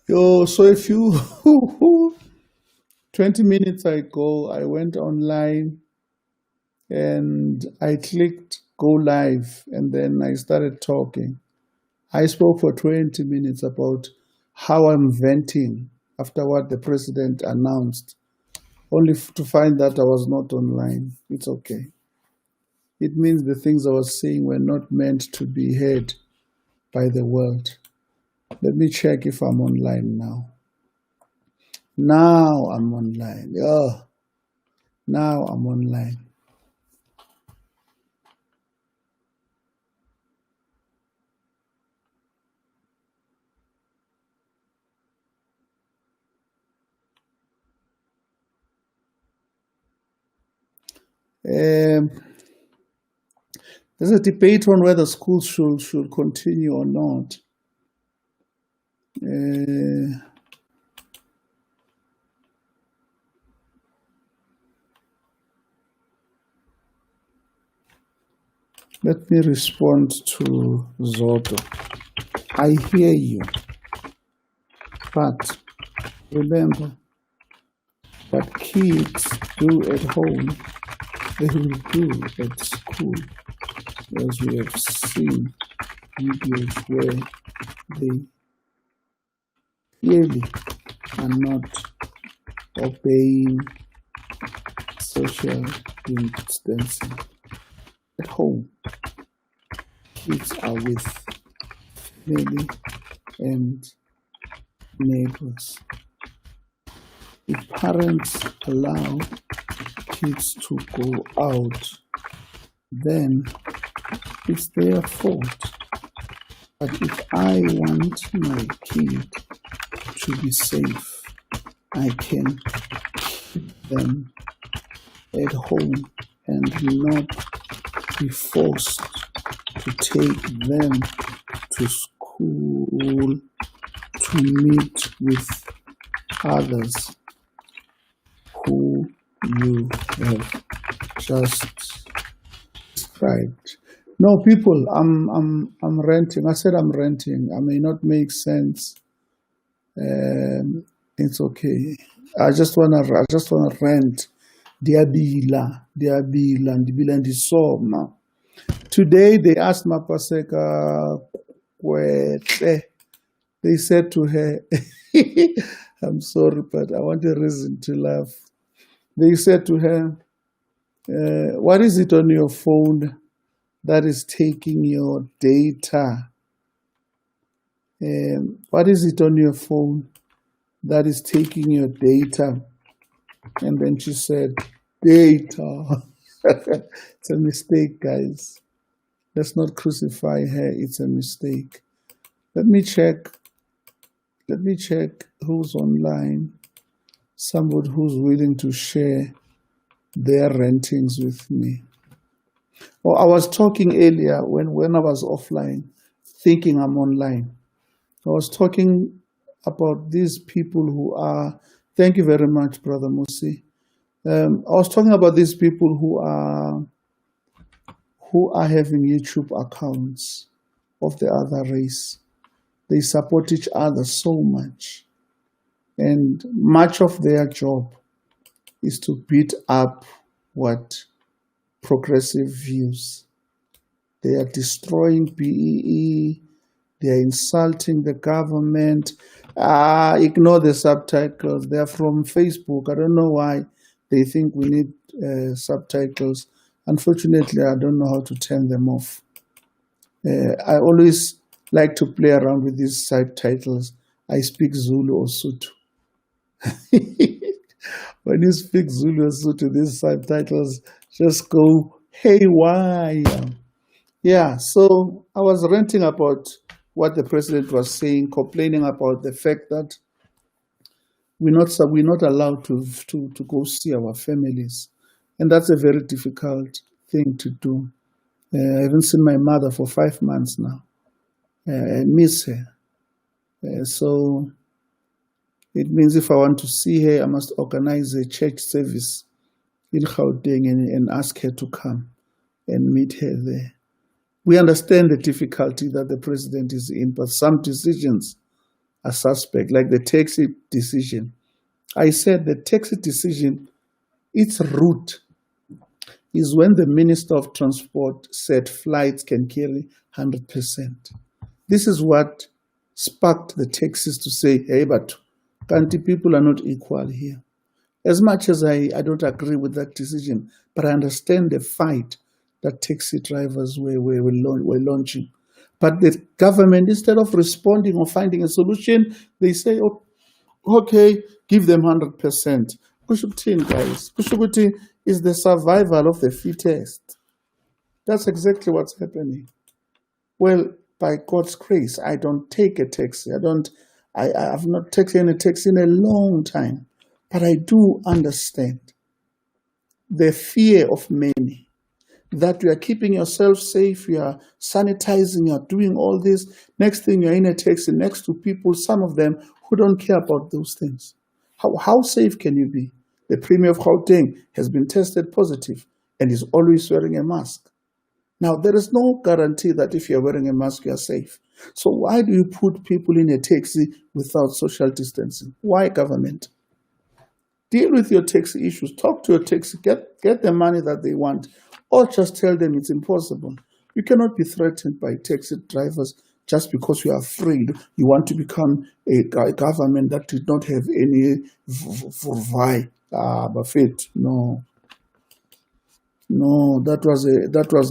Yo, so if you 20 minutes ago, I went online and I clicked go live and then I started talking. I spoke for 20 minutes about how I'm venting after what the president announced, only to find that I was not online. It's okay. It means the things I was saying were not meant to be heard by the world. Let me check if I'm online now. Now I'm online. Yeah, now I'm online. Um, there's a debate on whether schools should continue or not. Uh, Let me respond to Zoto. I hear you, but remember what kids do at home, they will do at school, as we have seen videos where they clearly are not obeying social distancing. At home, kids are with family and neighbors. If parents allow kids to go out, then it's their fault. But if I want my kid to be safe, I can keep them at home and not be forced to take them to school to meet with others who you have just described. No, people, I'm renting. I said I'm renting. I may not make sense. It's okay. I just wanna rent. Diabila, and Soma. Today they asked Mapaseka Kwetle. They said to her, I'm sorry, but I want a reason to laugh. They said to her, what is it on your phone that is taking your data? What is it on your phone that is taking your data? And then she said, data. It's a mistake, guys. Let's not crucify her. It's a mistake. Let me check. Let me check who's online. Somebody who's willing to share their rentings with me. Oh, I was talking earlier when I was offline, thinking I'm online. I was talking about these people who are, thank you very much, Brother Musi. I was talking about these people who are having YouTube accounts of the other race. They support each other so much. And much of their job is to beat up what progressive views. They are destroying BEE. They are insulting the government. Ignore the subtitles. They are from Facebook. I don't know why they think we need subtitles. Unfortunately, I don't know how to turn them off. I always like to play around with these subtitles. I speak Zulu or Sotho. When you speak Zulu or Sotho, these subtitles just go haywire. Yeah, so I was ranting about what the president was saying, complaining about the fact that we're not allowed to go see our families, and that's a very difficult thing to do. I haven't seen my mother for 5 months now. I miss her. So it means if I want to see her, I must organize a church service in Gauteng and ask her to come and meet her there. We understand the difficulty that the president is in, but some decisions are suspect, like the taxi decision. I said the taxi decision, its root is when the Minister of Transport said flights can carry 100%. This is what sparked the taxis to say, hey, but country people are not equal here. As much as I don't agree with that decision, but I understand the fight that taxi drivers were launching. But the government, instead of responding or finding a solution, they say, oh, okay, give them 100%. Kushukuthini, guys. Kushukuthi is the survival of the fittest. That's exactly what's happening. Well, by God's grace, I don't take a taxi. I've not taken a taxi in a long time. But I do understand the fear of many, that you are keeping yourself safe, you are sanitizing, you are doing all this. Next thing, you're in a taxi next to people, some of them who don't care about those things. How safe can you be? The Premier of Gauteng has been tested positive and is always wearing a mask. Now, there is no guarantee that if you're wearing a mask, you're safe. So why do you put people in a taxi without social distancing? Why, government? Deal with your taxi issues. Talk to your taxi. Get the money that they want. Or just tell them it's impossible. You cannot be threatened by taxi drivers just because you are afraid. You want to become a government that did not have any vai. Buffet. No. No, that was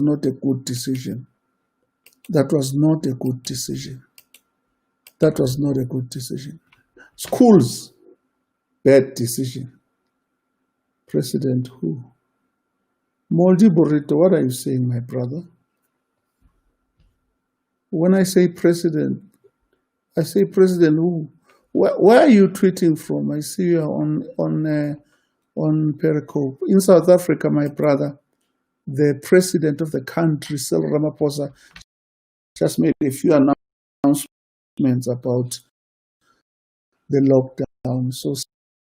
not a good decision. That was not a good decision. That was not a good decision. Schools, bad decision. President who? Moldy Burrito, what are you saying, my brother? When I say president, I say president who? Where are you tweeting from? I see you on Periscope. In South Africa, my brother, the president of the country, Cyril Ramaphosa, just made a few announcements about the lockdown. So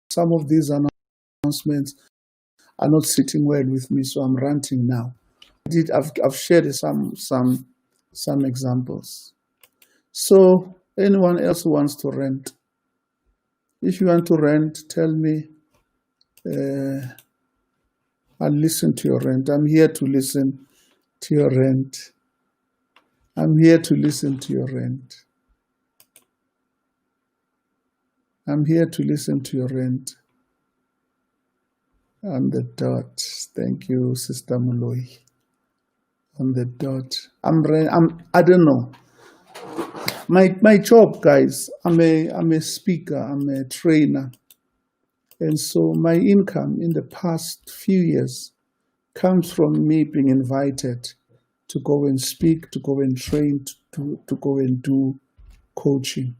some of these announcements are not sitting well with me, so I'm ranting now. I've shared some examples. So anyone else who wants to rent, if you want to rent, tell me. I'll listen to your rent. I'm here to listen to your rent. I'm here to listen to your rent. I'm here to listen to your rent. On the dot. Thank you, Sister Muloi. On the dot. I don't know. My job, guys, I'm a speaker, I'm a trainer. And so my income in the past few years comes from me being invited to go and speak, to go and train, to go and do coaching.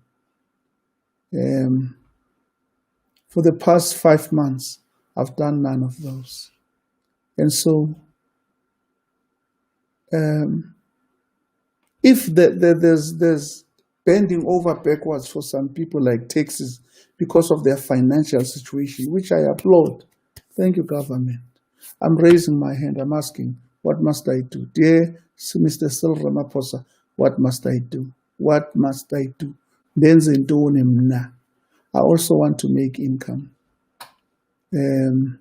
For the past 5 months, I've done none of those. And so if there's bending over backwards for some people like taxis because of their financial situation, which I applaud. Thank you, government. I'm raising my hand. I'm asking, what must I do? Dear Mr. Cyril Ramaphosa, what must I do? What must I do? I also want to make income. And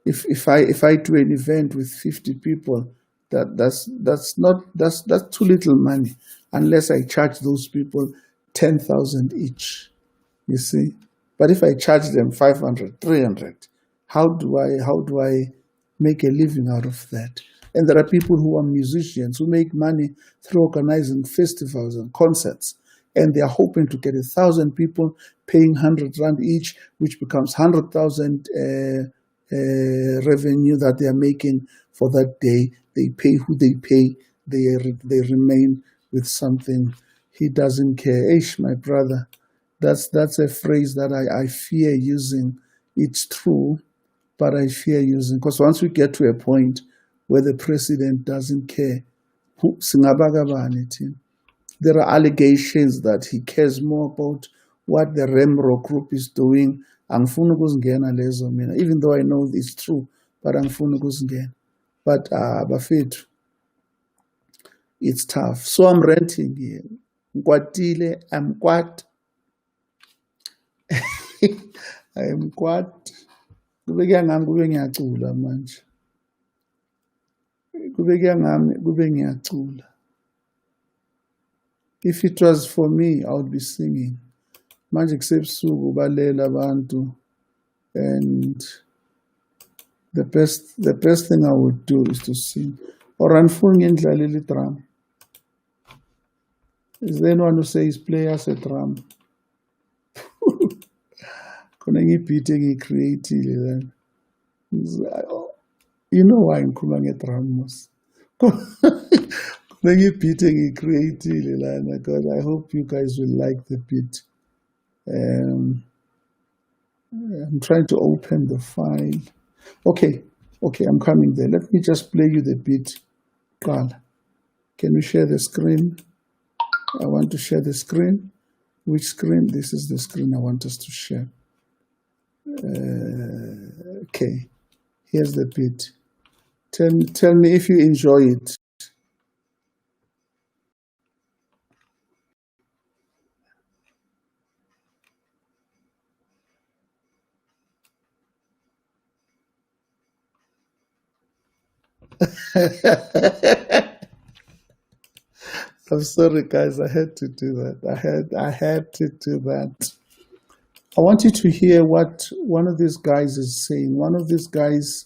if I do an event with 50 people, that's too little money unless I charge those people 10,000 each. You see, but if I charge them 500, 300, how do I make a living out of that? And there are people who are musicians who make money through organizing festivals and concerts, and they are hoping to get 1,000 people paying 100 rand each, which becomes 100,000 revenue that they are making for that day. They pay who they pay. They remain with something. He doesn't care. Ish, my brother. That's a phrase that I fear using. It's true, but I fear using, because once we get to a point where the president doesn't care, there are allegations that he cares more about what the Remro group is doing. Even though I know it's true, but but Bafethu, it's tough. So I'm renting here. Nkwatile, I'm kwat. I'm kwat. Kube kuyangami kube ngiyacula manje. Kube kuyangami kube ngiyacula. If it was for me, I would be singing. Manje kusebusuku balela abantu, and the best thing I would do is to sing. Or anifuni ngindlalele drum. Is there anyone who says play us a drum? Khona ngibhithe ngicreateile then. You know why ngikhuluma ngedrum mos. Khona ngibhithe ngicreateile lana, because I hope you guys will like the beat. I'm trying to open the file. Okay, I'm coming there. Let me just play you the beat. Carl, can you share the screen? I want to share the screen. Which screen? This is the screen I want us to share. Okay, here's the beat. Tell me if you enjoy it. I'm sorry, guys. I had to do that. I had to do that. I want you to hear what one of these guys is saying. One of these guys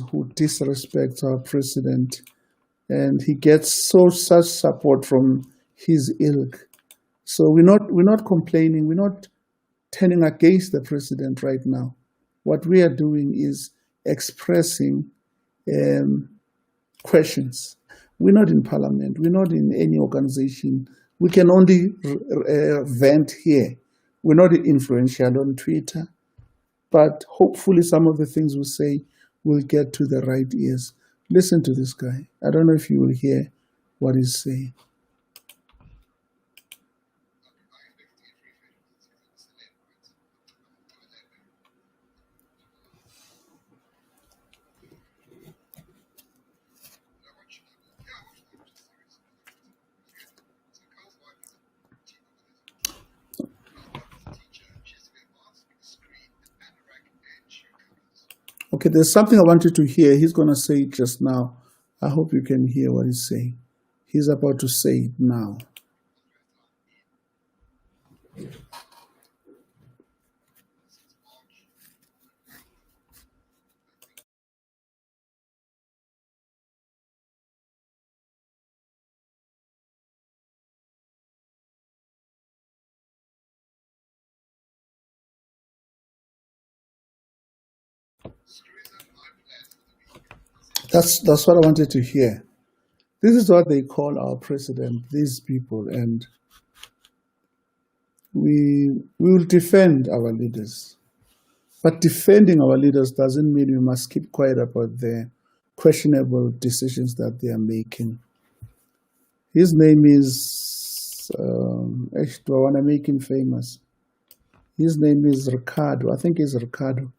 who disrespects our president, and he gets such support from his ilk. So we're not complaining. We're not turning against the president right now. What we are doing is expressing questions. We're not in parliament. We're not in any organization. We can only vent here. We're not influential on Twitter, but hopefully some of the things we say will get to the right ears. Listen to this guy. I don't know if you will hear what he's saying. Okay, there's something I want you to hear. He's going to say it just now. I hope you can hear what he's saying. He's about to say it now. That's what I wanted to hear. This is what they call our president, these people, and we will defend our leaders. But defending our leaders doesn't mean we must keep quiet about the questionable decisions that they are making. His name is, do I want to make him famous? His name is Ricardo. I think it's Ricardo.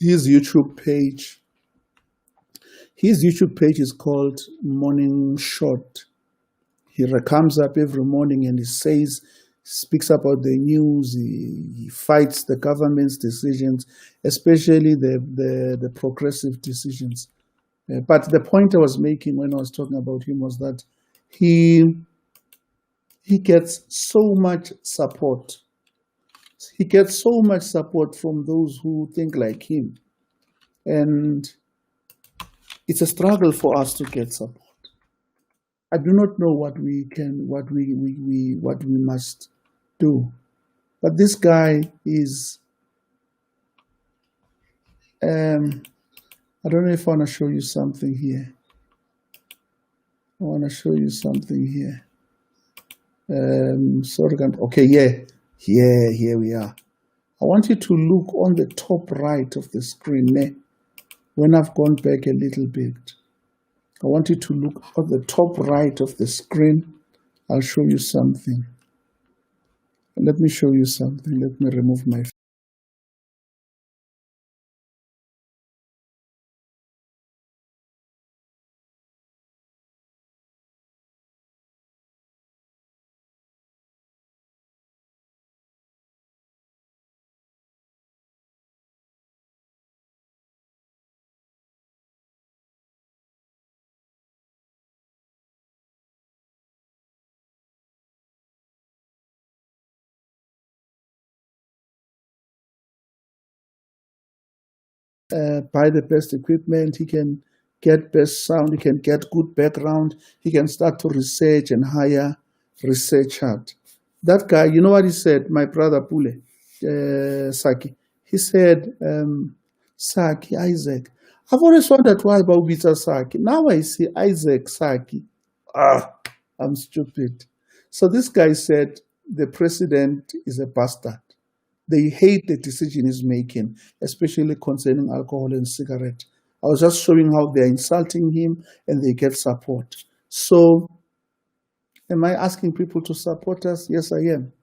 His YouTube page is called Morning Shot. He comes up every morning and he speaks about the news. He fights the government's decisions, especially the progressive decisions. But the point I was making when I was talking about him was that he gets so much support. He gets so much support from those who think like him. And it's a struggle for us to get support. I do not know what we must do. But this guy is, I don't know if I want to show you something here. I want to show you something here. Okay, here we are. I want you to look on the top right of the screen. When I've gone back a little bit, I want you to look at the top right of the screen. I'll show you something. Let me show you something. Let me remove my buy the best equipment, he can get best sound, he can get good background, he can start to research and hire researchers. That guy, you know what he said, my brother Pule, Saki? He said, Saki, Isaac. I've always wondered why about Peter Saki. Now I see Isaac Saki. I'm stupid. So this guy said the president is a bastard. They hate the decision he's making, especially concerning alcohol and cigarette. I was just showing how they're insulting him and they get support. So, am I asking people to support us? Yes, I am.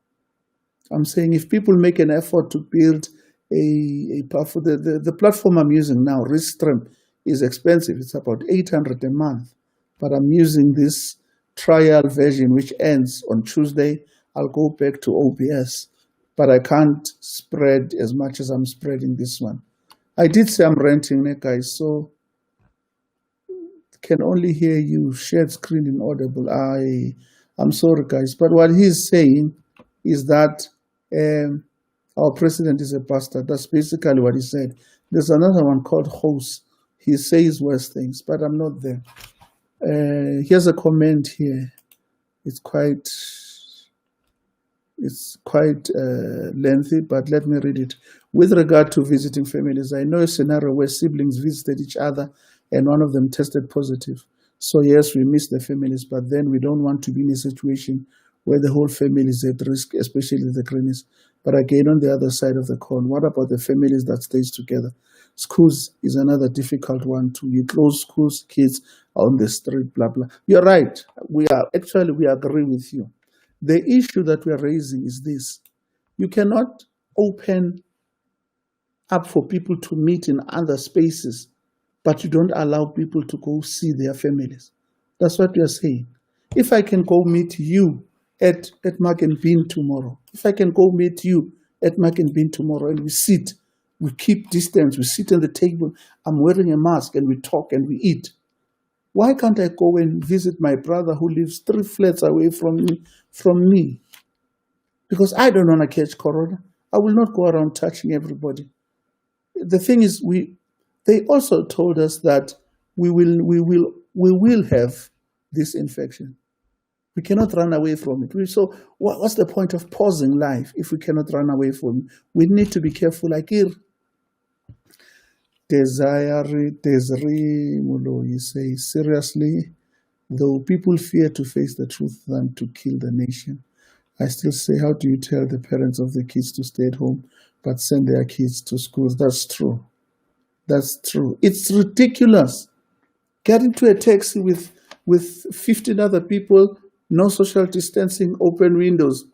I'm saying if people make an effort to build a platform, the platform I'm using now, Restream, is expensive. It's about 800 a month. But I'm using this trial version, which ends on Tuesday. I'll go back to OBS. But I can't spread as much as I'm spreading this one. I did say I'm renting, guys, so can only hear you. Shared screen inaudible. I'm sorry, guys. But what he's saying is that our president is a bastard. That's basically what he said. There's another one called Host. He says worse things, but I'm not there. Here's a comment here. It's quite lengthy, but let me read it. With regard to visiting families, I know a scenario where siblings visited each other and one of them tested positive. So yes, we miss the families, but then we don't want to be in a situation where the whole family is at risk, especially the grannies. But again, on the other side of the coin, what about the families that stays together? Schools is another difficult one too. You close schools, kids are on the street, blah, blah. You're right. We agree with you. The issue that we are raising is this. You cannot open up for people to meet in other spaces, but you don't allow people to go see their families. That's what we are saying. If I can go meet you at Mark and Bean tomorrow, if I can go meet you at Mark and Bean tomorrow and we sit, we keep distance, we sit on the table, I'm wearing a mask and we talk and we eat. Why can't I go and visit my brother who lives 3 flats away from me? Because I don't want to catch corona. I will not go around touching everybody. The thing is, they also told us that we will have this infection. We cannot run away from it. So what's the point of pausing life if we cannot run away from it? We need to be careful. Like here, Desiree Mulo, you say, seriously, though people fear to face the truth than to kill the nation, I still say, how do you tell the parents of the kids to stay at home but send their kids to schools? That's true. That's true. It's ridiculous. Get into a taxi with 15 other people, no social distancing, open windows,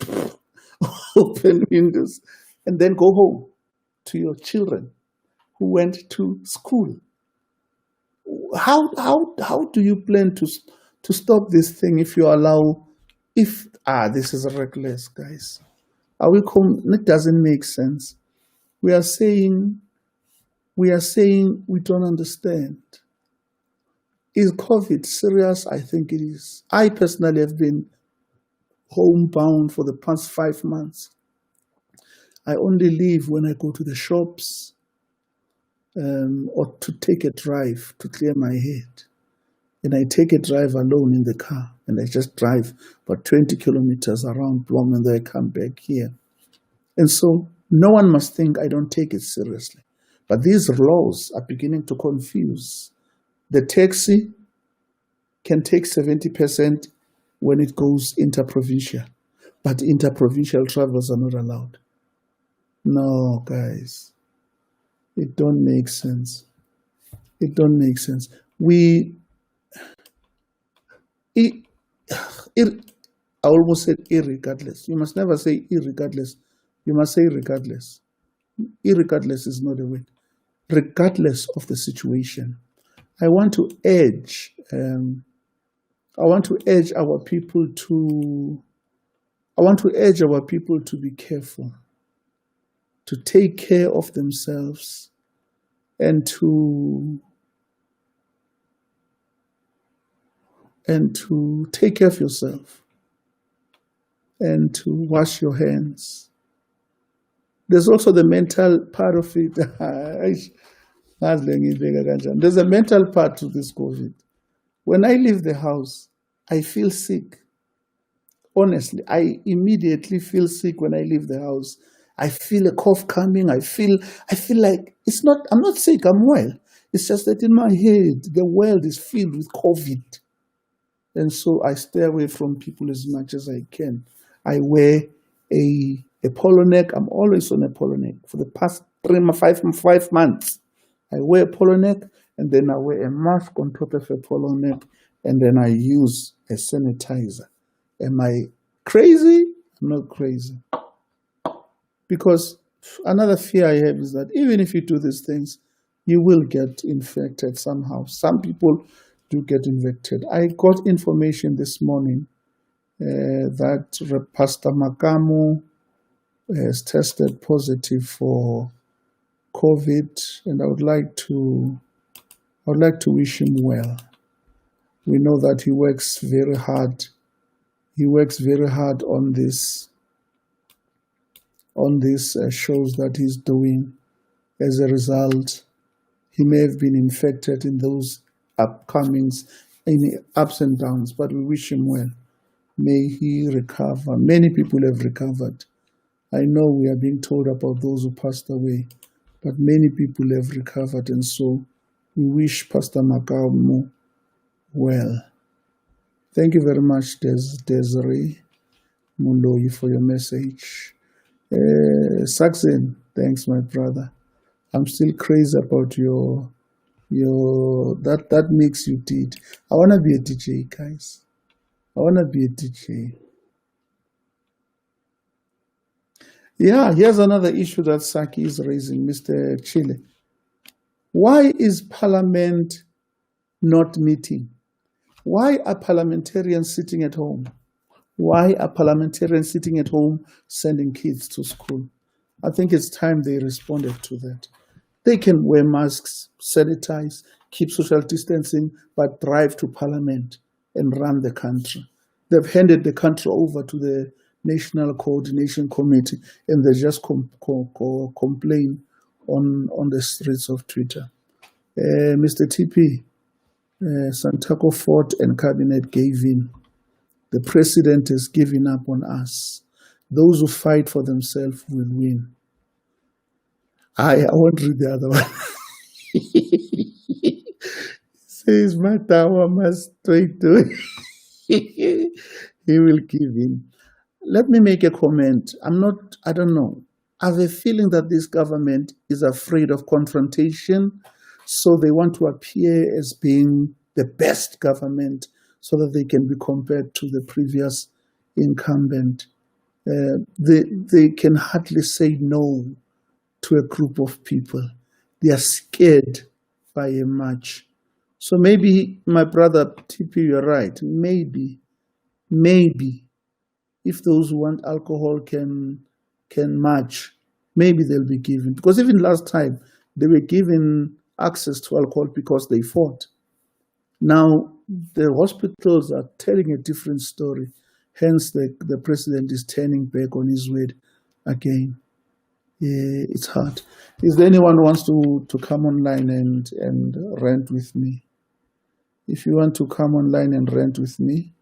open windows, and then go home to your children who went to school. How do you plan to stop this thing if you allow, this is reckless, guys. It doesn't make sense. We are saying we don't understand. Is COVID serious? I think it is. I personally have been homebound for the past 5 months. I only leave when I go to the shops or to take a drive to clear my head. And I take a drive alone in the car and I just drive about 20 kilometers around Blom and then I come back here. And so no one must think I don't take it seriously. But these laws are beginning to confuse. The taxi can take 70% when it goes interprovincial, but interprovincial travels are not allowed. No, guys, it don't make sense. It don't make sense. I almost said irregardless. You must never say irregardless. You must say regardless. Irregardless is not a word. Regardless of the situation, I want to urge our people to be careful, to take care of themselves, and to take care of yourself, and to wash your hands. There's also the mental part of it. There's a mental part to this COVID. When I leave the house, I feel sick. Honestly, I immediately feel sick when I leave the house. I feel a cough coming. I feel like I'm not sick, I'm well. It's just that in my head, the world is filled with COVID. And so I stay away from people as much as I can. I wear a polo neck. I'm always on a polo neck for the past 5 months. I wear a polo neck, and then I wear a mask on top of a polo neck, and then I use a sanitizer. Am I crazy? I'm not crazy. Because another fear I have is that even if you do these things, you will get infected somehow. Some people do get infected. I got information this morning that Pastor Makamu has tested positive for COVID, and I would like to wish him well. We know that he works very hard. He works very hard on these shows that he's doing. As a result, he may have been infected in those upcomings, in the ups and downs, but we wish him well. May he recover. Many people have recovered. I know we are being told about those who passed away, but many people have recovered, and so we wish Pastor Makamu well. Thank you very much, Desiree Mundoyi, for your message. Saxon, thanks, my brother. I'm still crazy about your that mix you did. I want to be a DJ, guys. I want to be a DJ. Yeah, here's another issue that Saki is raising, Mr. Chile. Why is Parliament not meeting? Why are parliamentarians sitting at home? Why are parliamentarians sitting at home sending kids to school? I think it's time they responded to that. They can wear masks, sanitize, keep social distancing, but drive to Parliament and run the country. They've handed the country over to the National Coordination Committee, and they just complain on the streets of Twitter. Mr. TP, Santaco fought and cabinet gave in. The president has given up on us. Those who fight for themselves will win. I won't read the other one. Says Matawa must wait to he will give in. Let me make a comment. I don't know. I have a feeling that this government is afraid of confrontation, so they want to appear as being the best government so that they can be compared to the previous incumbent. They can hardly say no to a group of people. They are scared by a march. So maybe, my brother TP, you're right. Maybe, if those who want alcohol can march, maybe they'll be given. Because even last time, they were given access to alcohol because they fought. Now, the hospitals are telling a different story. Hence, the president is turning back on his word again. Yeah, it's hard. Is there anyone who wants to come online and rant with me? If you want to come online and rant with me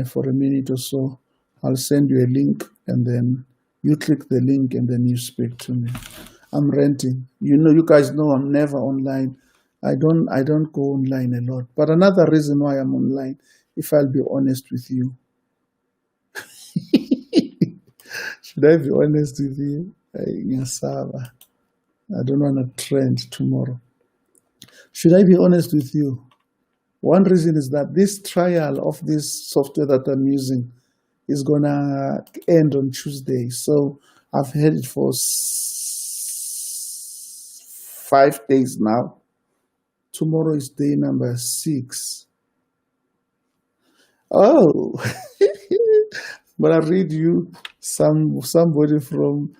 for a minute or so, I'll send you a link, and then you click the link and then you speak to me. I'm ranting. You guys know I'm never online. I don't go online a lot. But another reason why I'm online, if I'll be honest with you. Should I be honest with you? I don't want to trend tomorrow. Should I be honest with you? One reason is that this trial of this software that I'm using is going to end on Tuesday. So I've had it for 5 days now. Tomorrow is day number 6. Oh, but I read you somebody from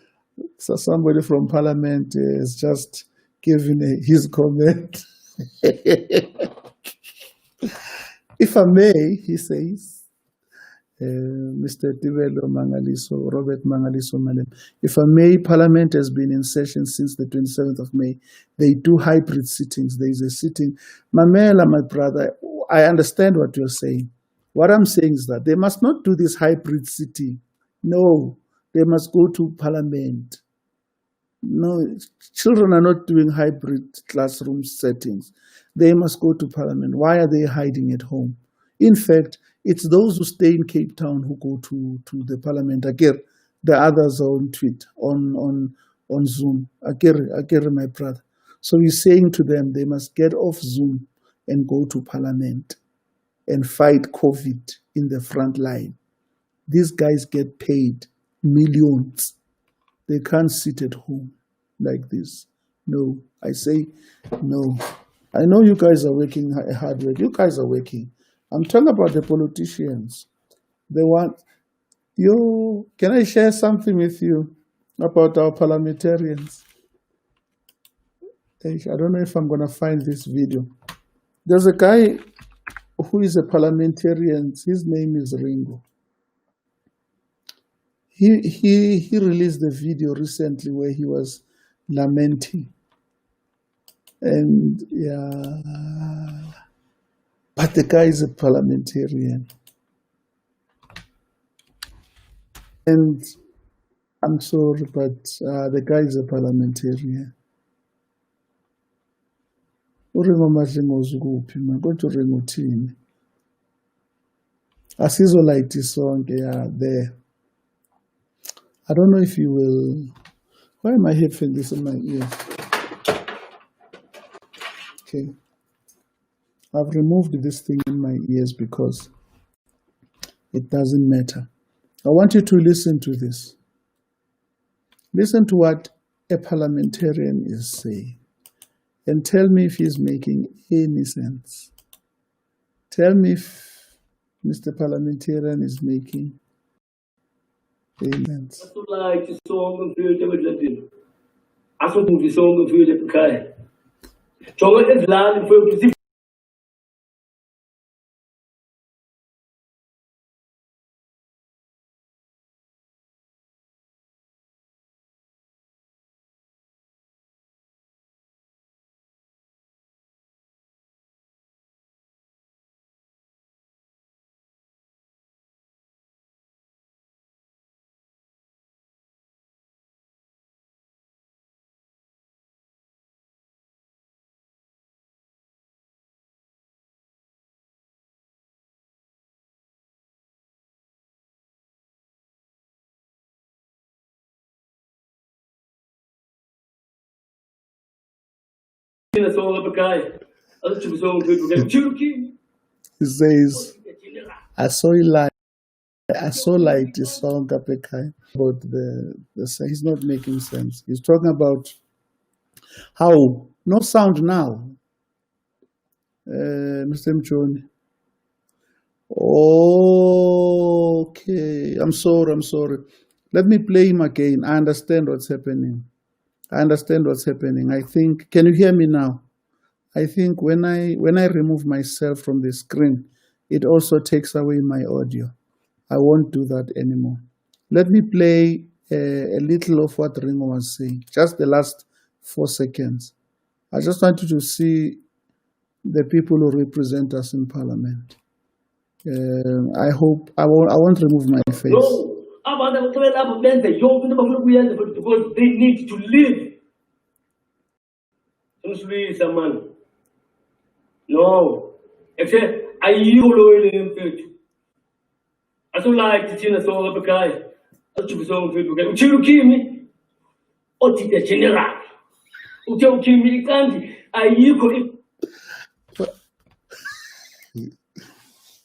Parliament is just giving his comment. If I may, he says, Mr. Tivelo Mangaliso, Robert Mangaliso Malem. If I may, Parliament has been in session since the 27th of May. They do hybrid sittings. There is a sitting. Mamela, my brother, I understand what you're saying. What I'm saying is that they must not do this hybrid sitting. No, they must go to Parliament. No, children are not doing hybrid classroom settings. They must go to Parliament. Why are they hiding at home? In fact, it's those who stay in Cape Town who go to the Parliament. Again, the others are on tweet, on Zoom. Again, my brother. So he's saying to them, they must get off Zoom and go to Parliament and fight COVID in the front line. These guys get paid millions. They can't sit at home like this. No, I say no. I know you guys are working hard. You guys are working. I'm talking about the politicians. They want you. Can I share something with you about our parliamentarians? I don't know if I'm going to find this video. There's a guy who is a parliamentarian. His name is Ringo. He released a video recently where he was lamenting. And yeah, but the guy is a parliamentarian. And I'm sorry, but the guy is a parliamentarian. Uringo madlingo zikuphi man kodwa uringo uthini? Asizolayithi sonke yeah there. I don't know if you will. Why am I having this in my ear? Okay. I've removed this thing in my ears because it doesn't matter. I want you to listen to this. Listen to what a parliamentarian is saying. And tell me if he's making any sense. Tell me if Mr. Parliamentarian is making any sense. He says, I saw like this song Kapekai about the he's not making sense. He's talking about how no sound now. Mr. Mchoni. Okay. I'm sorry. Let me play him again. I understand what's happening. I think, can you hear me now? I think when I remove myself from the screen, it also takes away my audio. I won't do that anymore. Let me play a little of what Ringo was saying, just the last 4 seconds. I just want you to see the people who represent us in Parliament. I hope I won't remove my face. No. Because they need to live. No. Except I usually in future. I don't like to see a song of a guy. I should be so good. You kill me. Or did the general? You kill me, can't I you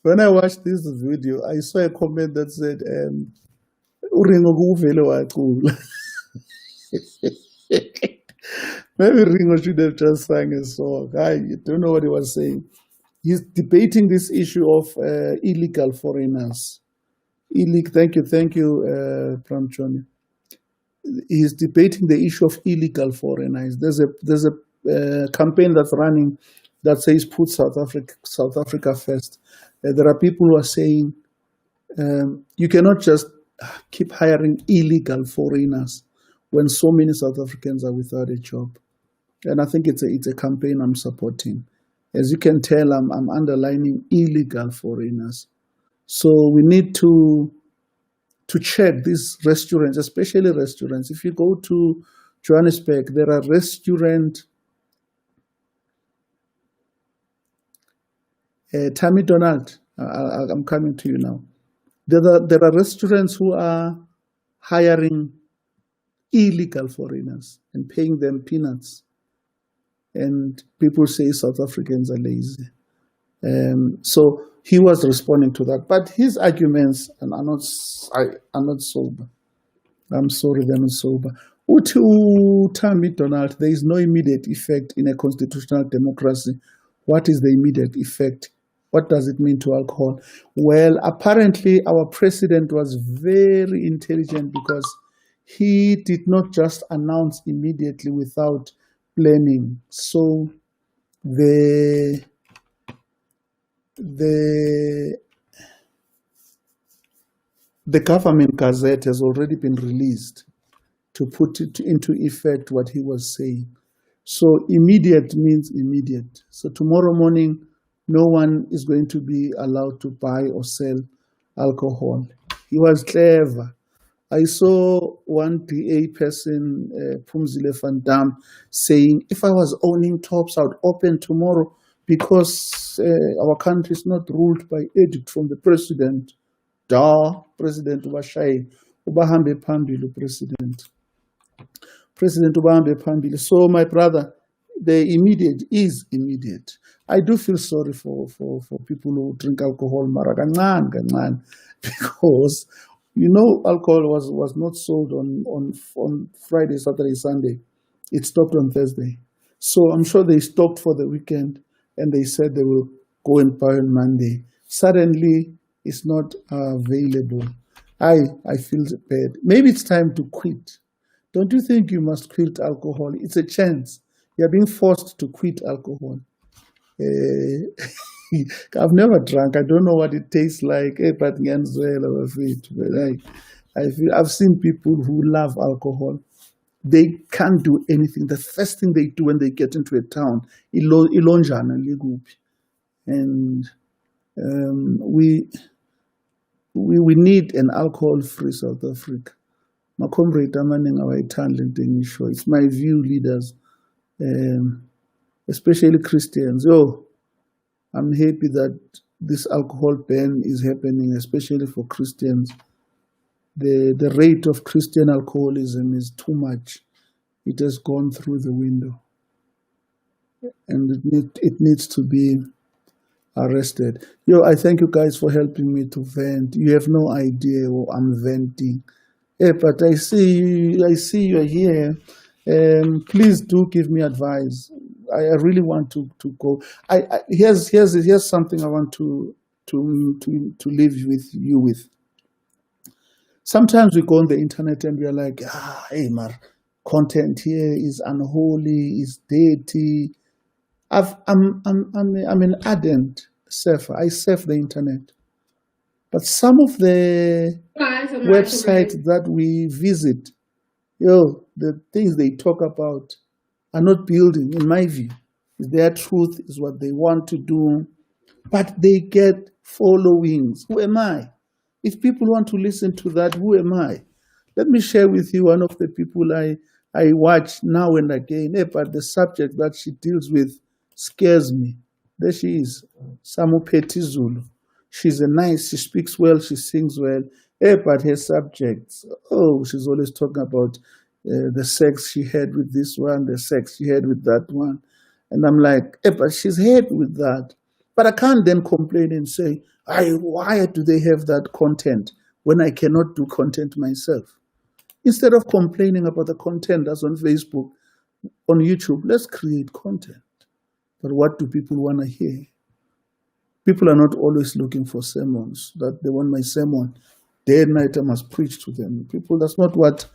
When I watched this video, I saw a comment that said, maybe Ringo should have just sang a song. I don't know what he was saying. He's debating this issue of illegal foreigners. Thank you, Pramchoni. He's debating the issue of illegal foreigners. There's a campaign that's running that says put South Africa first. There are people who are saying You cannot just keep hiring illegal foreigners when so many South Africans are without a job. And I think it's a campaign I'm supporting. As you can tell, I'm underlining illegal foreigners. So we need to check these restaurants, especially restaurants. If you go to Johannesburg, there are restaurants. Tammy Donald, I'm coming to you now. There are restaurants who are hiring illegal foreigners and paying them peanuts. And people say South Africans are lazy. So he was responding to that. But his arguments are not sober. I'm sorry, they're not sober. Tammy Donald, there is no immediate effect in a constitutional democracy. What is the immediate effect? What does it mean to alcohol? Well, apparently our president was very intelligent because he did not just announce immediately without planning. So the government gazette has already been released to put it into effect what he was saying. So immediate means immediate. So tomorrow morning, no one is going to be allowed to buy or sell alcohol. He was clever. I saw one PA person, Pumzile van Dam, saying, if I was owning Tops, I would open tomorrow because our country is not ruled by edict from the president. President Ubashai, Ubahambe Pambilu, President Ubahambe Pambilu. So, my brother, the immediate is immediate. I do feel sorry for people who drink alcohol, because alcohol was not sold on Friday, Saturday, Sunday. It stopped on Thursday. So I'm sure they stopped for the weekend and they said they will go and buy on Monday. Suddenly, it's not available. I feel bad. Maybe it's time to quit. Don't you think you must quit alcohol? It's a chance. You're being forced to quit alcohol. I've never drunk. I don't know what it tastes like. But I've seen people who love alcohol. They can't do anything. The first thing they do when they get into a town, and we need an alcohol-free South Africa. It's my view, leaders, especially Christians. I'm happy that this alcohol ban is happening, especially for Christians. The rate of Christian alcoholism is too much. It has gone through the window. And it needs to be arrested. I thank you guys for helping me to vent. You have no idea I'm venting. But I see you're here. Please do give me advice. I really want to go. Here's something I want to leave you with. Sometimes we go on the internet and we are like, content here is unholy, is dirty. I'm an ardent surfer. I surf the internet. But some of the websites that we visit, the things they talk about are not building, in my view. Their truth is what they want to do, but they get followings. Who am I? If people want to listen to that, who am I? Let me share with you one of the people I watch now and again, but the subject that she deals with scares me. There she is, Samu Petizulu. She's she speaks well, she sings well, but her subjects, she's always talking about the sex she had with this one, the sex she had with that one. And I'm like, but she's happy with that. But I can't then complain and say, why do they have that content when I cannot do content myself? Instead of complaining about the content that's on Facebook, on YouTube, let's create content. But what do people want to hear? People are not always looking for sermons, that they want my sermon. Day and night I must preach to them. People, that's not what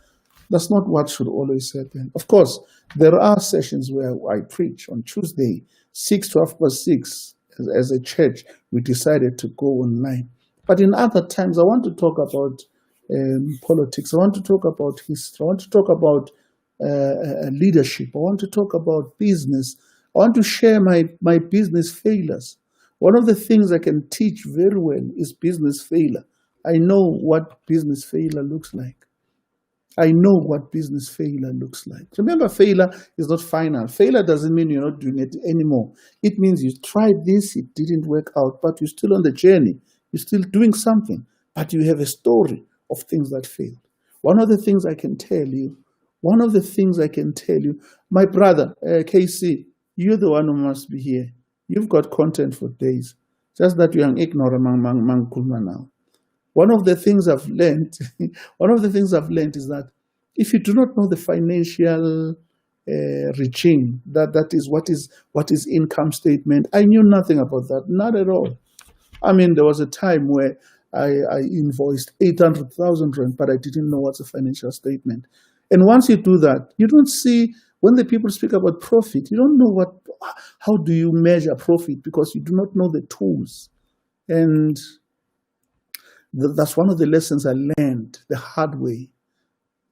should always happen. Of course, there are sessions where I preach. On Tuesday, 6 to 6, as a church, we decided to go online. But in other times, I want to talk about politics. I want to talk about history. I want to talk about leadership. I want to talk about business. I want to share my business failures. One of the things I can teach very well is business failure. I know what business failure looks like. I know what business failure looks like. Remember, failure is not final. Failure doesn't mean you're not doing it anymore. It means you tried this, it didn't work out, but you're still on the journey. You're still doing something, but you have a story of things that failed. One of the things I can tell you, my brother, KC, you're the one who must be here. You've got content for days. Just that you're ignorant now. One of the things I've learned, is that if you do not know the financial regime, that is what is income statement. I knew nothing about that, not at all. I mean, there was a time where I invoiced 800,000 rand, but I didn't know what's a financial statement. And once you do that, you don't see, when the people speak about profit, you don't know how do you measure profit, because you do not know the tools. And that's one of the lessons I learned the hard way.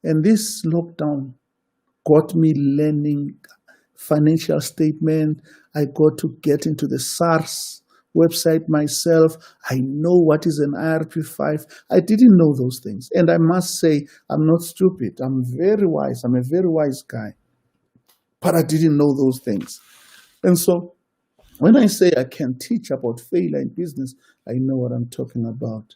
And this lockdown got me learning financial statement. I got to get into the SARS website myself. I know what is an IRP5. I didn't know those things. And I must say, I'm not stupid. I'm very wise. I'm a very wise guy. But I didn't know those things. And so when I say I can teach about failure in business, I know what I'm talking about.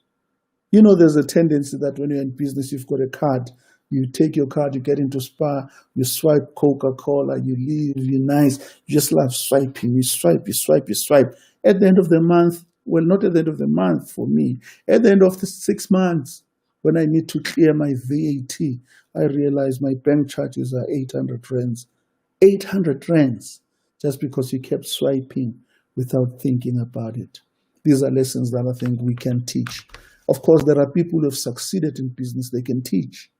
You know, there's a tendency that when you're in business, you've got a card. You take your card, you get into Spa, you swipe Coca-Cola, you leave, you're nice. You just love swiping. You swipe. At the end of the month, well, not at the end of the month for me, at the end of the 6 months, when I need to clear my VAT, I realize my bank charges are 800 rands. 800 rands, just because you kept swiping without thinking about it. These are lessons that I think we can teach. Of course, there are people who have succeeded in business, they can teach.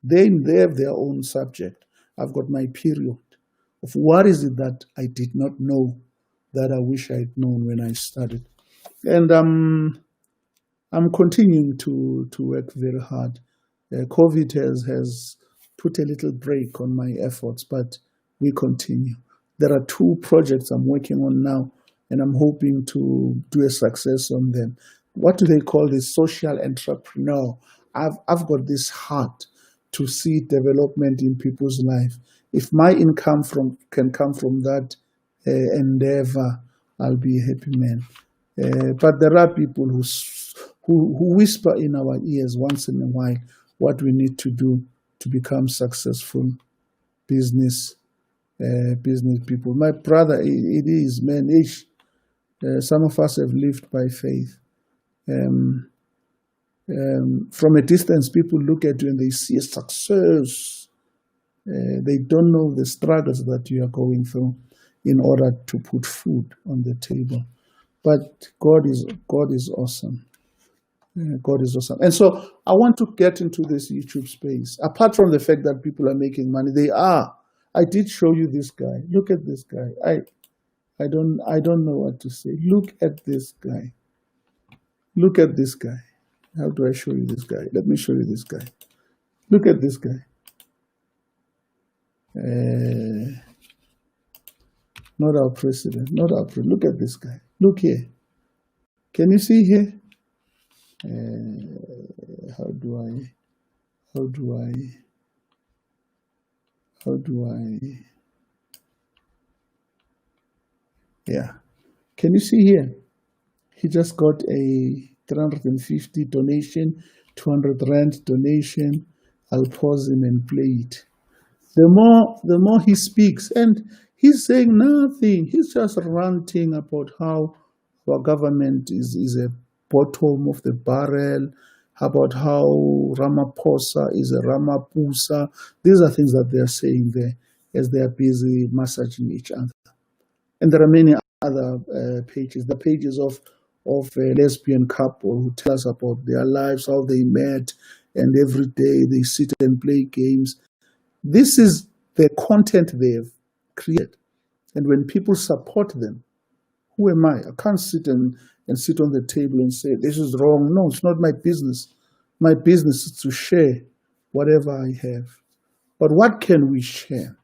They have their own subject. I've got my period of what is it that I did not know that I wish I had known when I started. And I'm continuing to work very hard. COVID has put a little break on my efforts, but we continue. There are 2 projects I'm working on now, and I'm hoping to do a success on them. What do they call this? Social entrepreneur. I've got this heart to see development in people's life. If my income can come from that endeavor, I'll be a happy man. But there are people who whisper in our ears once in a while what we need to do to become successful business people. My brother, it is, man, some of us have lived by faith. From a distance, people look at you and they see a success. They don't know the struggles that you are going through in order to put food on the table. But God is awesome. God is awesome. And so I want to get into this YouTube space. Apart from the fact that people are making money, they are. I did show you this guy. Look at this guy. I don't know what to say. Look at this guy. Look at this guy. How do I show you this guy? Let me show you this guy. Look at this guy. Not our president. Look at this guy. Look here. Can you see here? How do I? Yeah. Can you see here? He just got a 350 donation, 200 rand donation. I'll pause him and play it. The more he speaks, and he's saying nothing. He's just ranting about how our government is a bottom of the barrel, about how Ramaphosa is a ramaphosa. These are things that they're saying there as they are busy massaging each other. And there are many other pages, the pages of a lesbian couple who tell us about their lives, how they met, and every day they sit and play games. This is the content they've created. And when people support them, Who am I? I can't and sit on the table and say, this is wrong. No, it's not my business. My business is to share whatever I have. But what can we share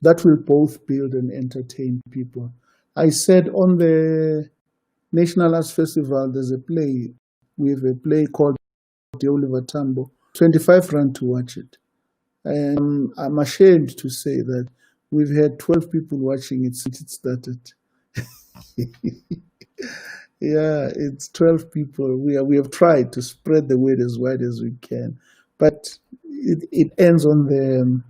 that will both build and entertain people? I said on the National Arts Festival, there's a play. We have a play called The Oliver Tambo. 25 rand to watch it. I'm ashamed to say that we've had 12 people watching it since it started. Yeah, it's 12 people. We have tried to spread the word as wide as we can, but it ends on the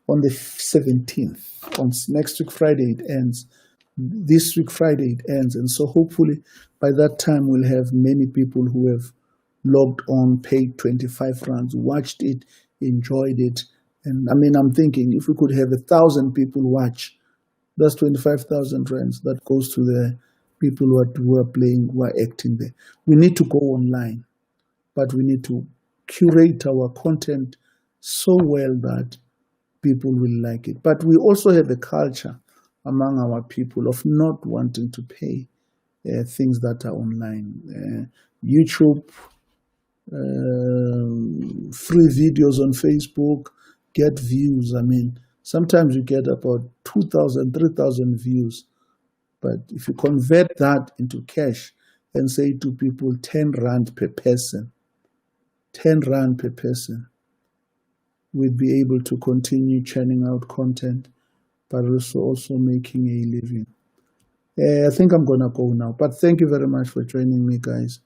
17th. On next week Friday it ends. This week Friday it ends, and so hopefully by that time we'll have many people who have logged on, paid 25 rands, watched it, enjoyed it. And I mean, I'm thinking if we could have 1,000 people watch, that's 25,000 rands. That goes to the people who are playing, who are acting there. We need to go online, but we need to curate our content so well that people will like it. But we also have a culture among our people of not wanting to pay things that are online. YouTube, free videos on Facebook, get views. I mean, sometimes you get about 2,000, 3,000 views. But if you convert that into cash and say to people 10 rand per person, 10 rand per person, we'd be able to continue churning out content, but also making a living. I think I'm going to go now. But thank you very much for joining me, guys.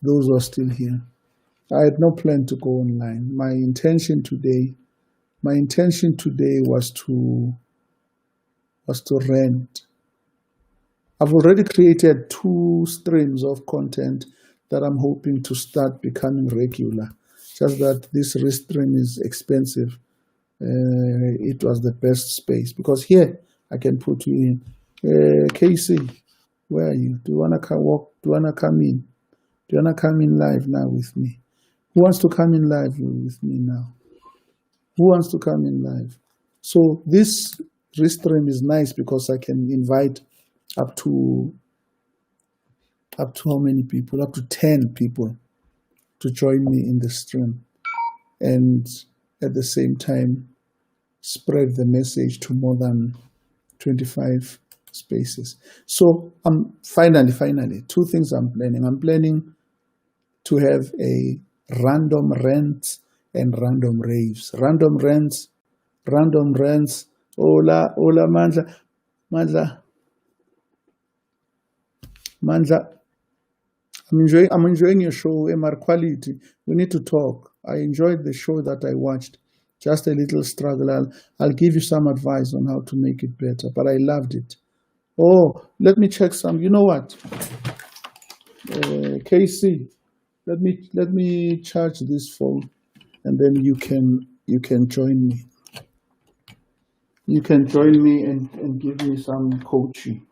Those who are still here. I had no plan to go online. My intention today was to rent. I've already created 2 streams of content that I'm hoping to start becoming regular. Just that this restream is expensive. It was the best space because here I can put you in. Casey, where are you? Do you wanna walk? Do you wanna come in? Do you wanna come in live now with me? Who wants to come in live with me now? Who wants to come in live? So this restream is nice because I can invite up to how many people? Up to 10 people to join me in the stream, and at the same time spread the message to more than 25 spaces. So finally 2 things I'm planning. I'm planning to have a random rants and random raves. Random rants. Hola, Mandla. I'm enjoying your show, MR Quality. We need to talk. I enjoyed the show that I watched. Just a little struggle. I'll give you some advice on how to make it better, but I loved it. Oh, let me check some. You know what? KC, let me charge this phone, and then you can join me. You can join me and give me some coaching.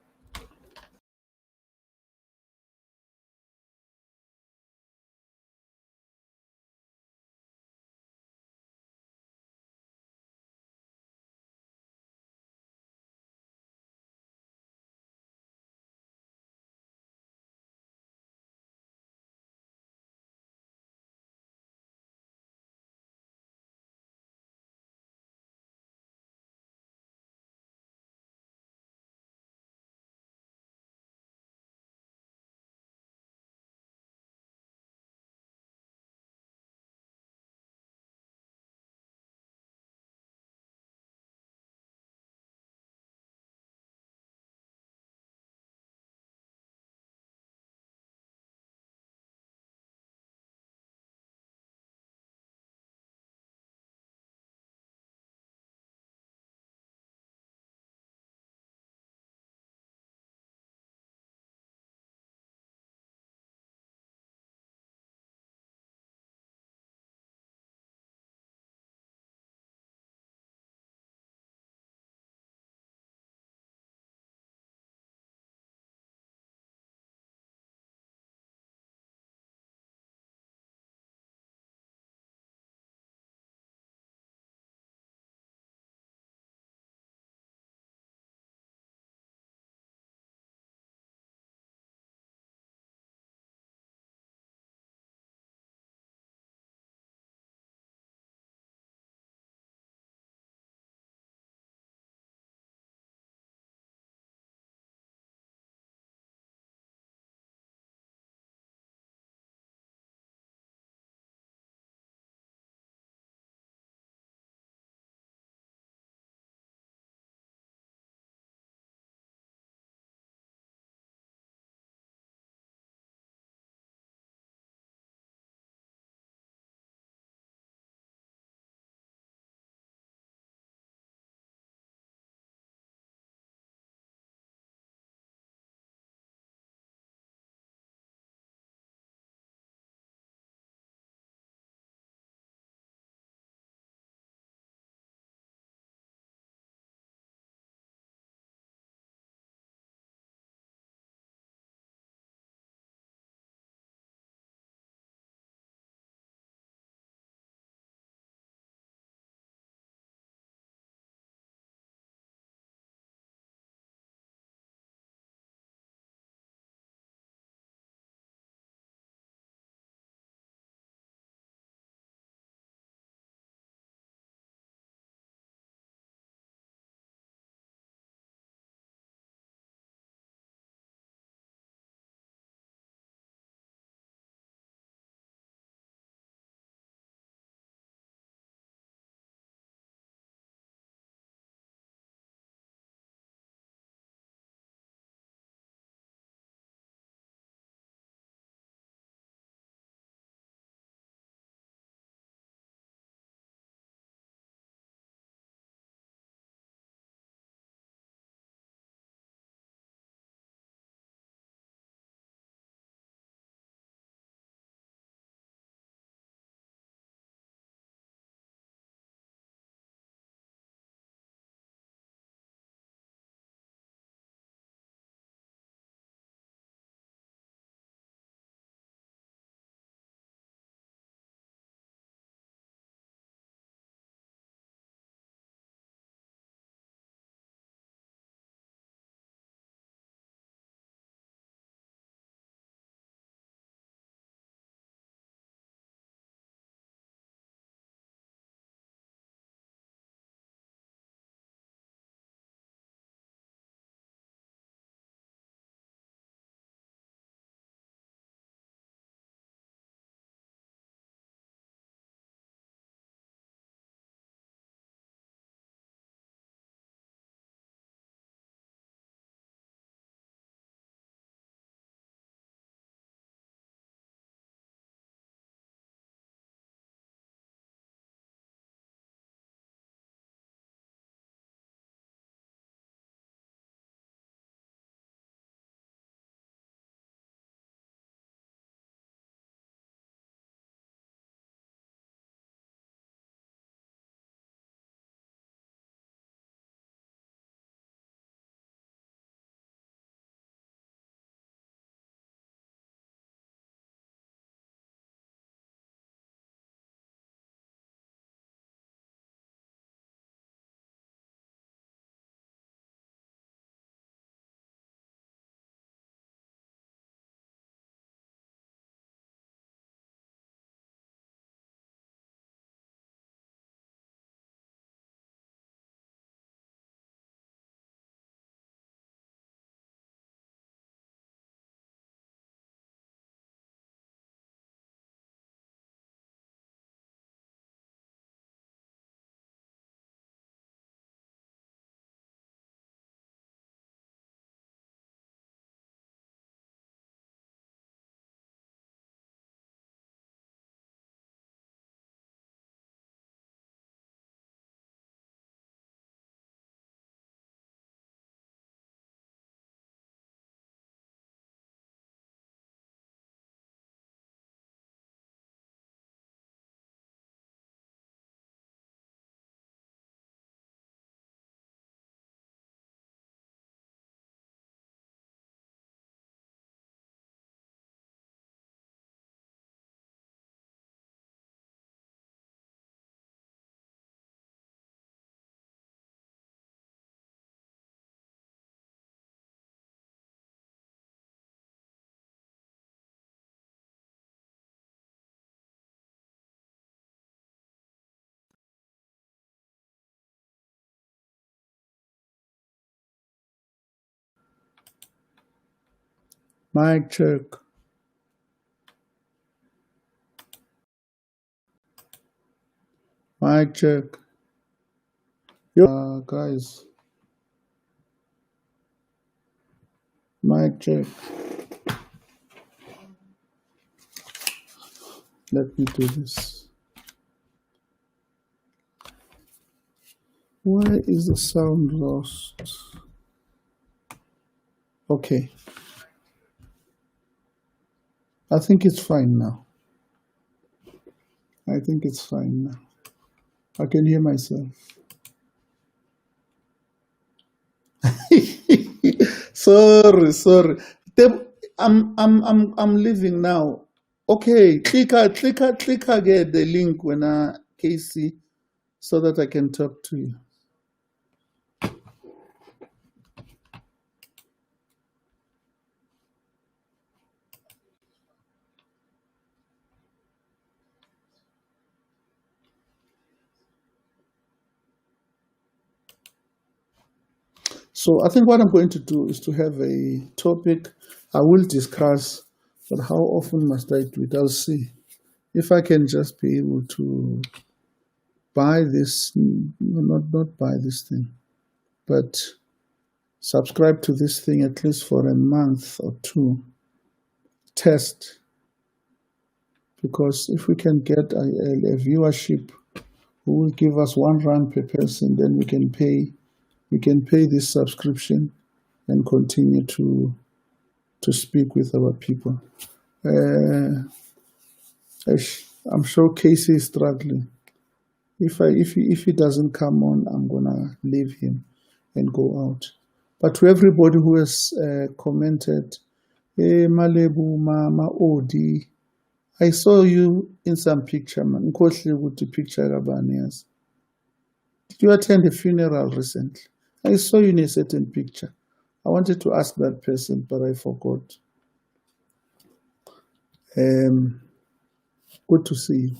Mic check. Mic check. Yo, guys. Mic check. Let me do this. Why is the sound lost? Okay. I think it's fine now. I think it's fine now. I can hear myself. Sorry. I'm leaving now. Okay, click get the link when Casey, so that I can talk to you. So I think what I'm going to do is to have a topic I will discuss, but how often must I do it? I'll see if I can just be able to buy this, not buy this thing, but subscribe to this thing at least for a month or two, test, because if we can get a viewership who will give us R1 per person, then we can pay this subscription and continue to speak with our people. I'm sure Casey is struggling. If he doesn't come on, I'm gonna leave him and go out. But to everybody who has commented, hey Malebu, Mama Odi, I saw you in some picture, man. With the picture Rabanias. Did you attend a funeral recently? I saw you in a certain picture. I wanted to ask that person, but I forgot. Good to see you.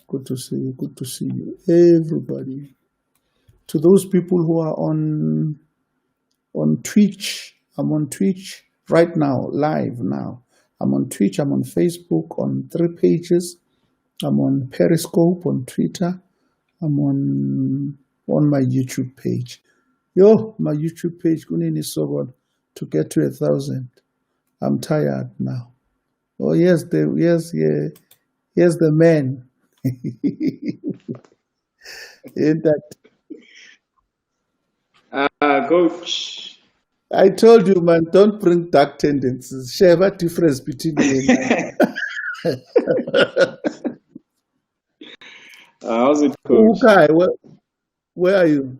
Good to see you. Good to see you, everybody. To those people who are on Twitch, I'm on Twitch right now, live now. I'm on Twitch, I'm on Facebook, on 3 pages. I'm on Periscope, on Twitter. I'm on my YouTube page. Yo, my YouTube page, Kunini Sobot, to get to 1,000. I'm tired now. Oh yes, the man. Coach. I told you, man, don't bring dark tendencies. Share a difference between you and I. How's it, Coach? Okay, where are you?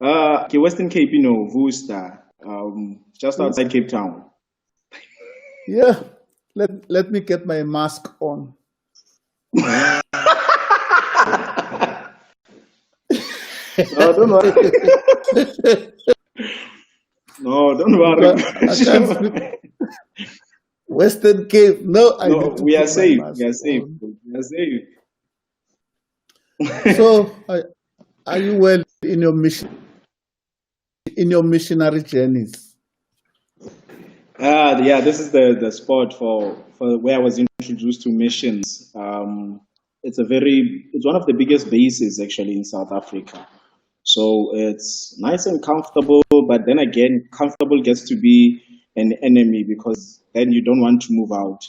Okay, Western Cape, Worcester, just outside Cape Town. Yeah, let me get my mask on. No, don't worry. No, don't worry. I can't speak. Western Cape. No, we are safe. We are safe. We are safe. So, are you well in your mission? In your missionary journeys? Yeah, this is the spot for where I was introduced to missions. It's one of the biggest bases actually in South Africa. So it's nice and comfortable, but then again, comfortable gets to be an enemy because then you don't want to move out.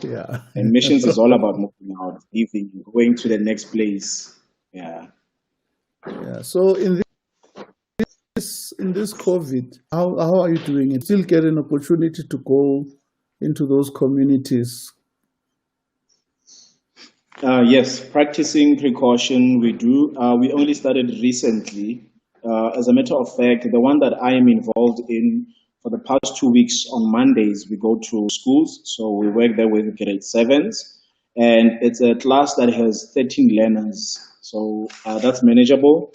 Yeah. And missions is all about moving out, leaving, going to the next place. Yeah. Yeah. So in this COVID, how are you doing it? Still get an opportunity to go into those communities? Yes, practicing precaution we do. We only started recently. As a matter of fact, the one that I am involved in for the past 2 weeks on Mondays, we go to schools. So we work there with grade 7s. And it's a class that has 13 learners. So that's manageable.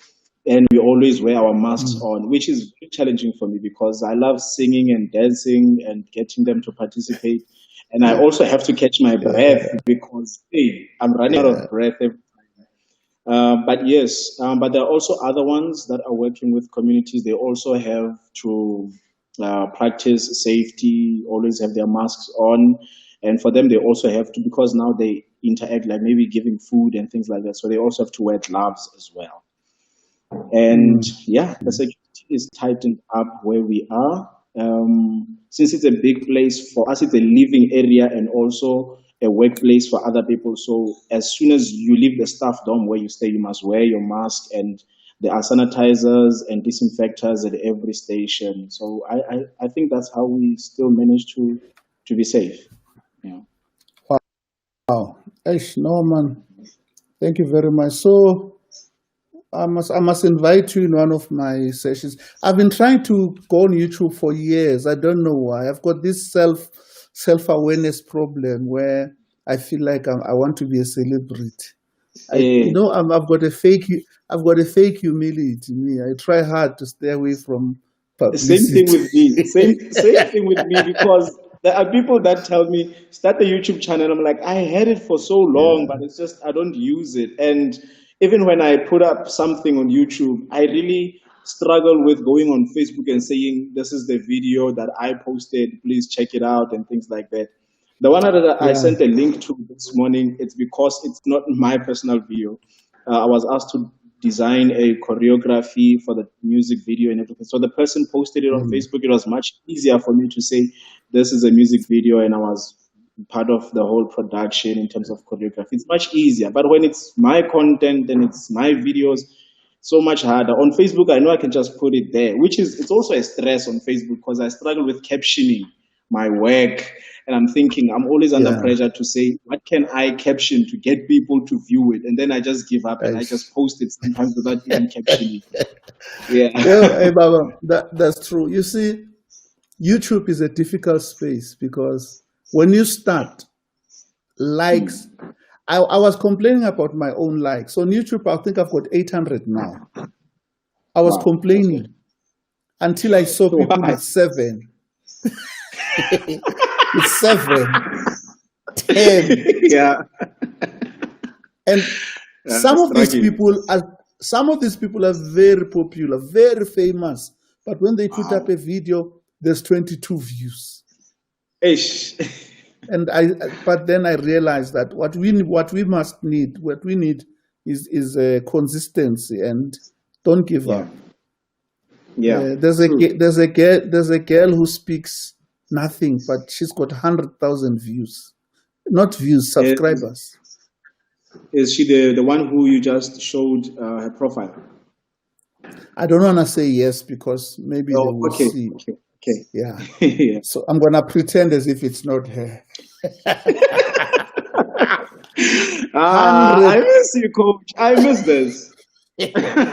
And we always wear our masks on, which is very challenging for me because I love singing and dancing and getting them to participate. And I also have to catch my breath because I'm running out of breath every time. But yes, but there are also other ones that are working with communities. They also have to practice safety, always have their masks on. And for them, they also have to, because now they interact, like maybe giving food and things like that. So they also have to wear gloves as well. And Mm. yeah, the security is tightened up where we are. Since it's a big place for us, it's a living area and also a workplace for other people. So as soon as you leave the staff dorm where you stay, you must wear your mask, and there are sanitizers and disinfectors at every station. So I think that's how we still manage to be safe. Yeah. Wow. Eish, no, man. Thank you very much. So I must invite you in one of my sessions. I've been trying to go on YouTube for years. I don't know why. I've got this self-awareness problem where I feel like I want to be a celebrity. Eh, I've got a fake humility in me. I try hard to stay away from Same thing publicity. with me. Same thing with me, because there are people that tell me start a YouTube channel. I'm like, I had it for so long, Yeah, but it's just I don't use it. And even when I put up something on YouTube, I really struggle with going on Facebook and saying this is the video that I posted. Please check it out and things like that. The one that I yeah, sent a link to this morning, it's because it's not my personal video. I was asked to design a choreography for the music video and everything. So the person posted it on mm, Facebook. It was much easier for me to say, this is a music video, and I was part of the whole production in terms of choreography. It's much easier. But when it's my content and it's my videos, so much harder. On Facebook, I know I can just put it there, which is, it's also a stress on Facebook because I struggle with captioning my work. And I'm thinking, I'm always under yeah. pressure to say, what can I caption to get people to view it? And then I just give up and I Eish. just post it sometimes without even captioning. Yeah. Yeah, hey, Baba, that's true. You see, YouTube is a difficult space because when you start, likes, I was complaining about my own likes. On YouTube, I think I've got 800 now. I was Wow. Okay. complaining until I saw people Why? with seven, with seven, 10. Yeah. And Yeah, struggling. some of these people are very popular, very famous. But when they put up Wow. a video, there's 22 views. Ish. And but then I realized that what we need is consistency and don't give Yeah. up. Yeah. True. There's a girl who speaks nothing, but she's got 100,000 views, not views, Is subscribers. is she the one who you just showed her profile? I don't want to say yes because maybe they Oh, will okay. see. Okay. Okay. Yeah, Yeah. so I'm gonna pretend as if it's not her. I Hundred miss you, coach. I miss this.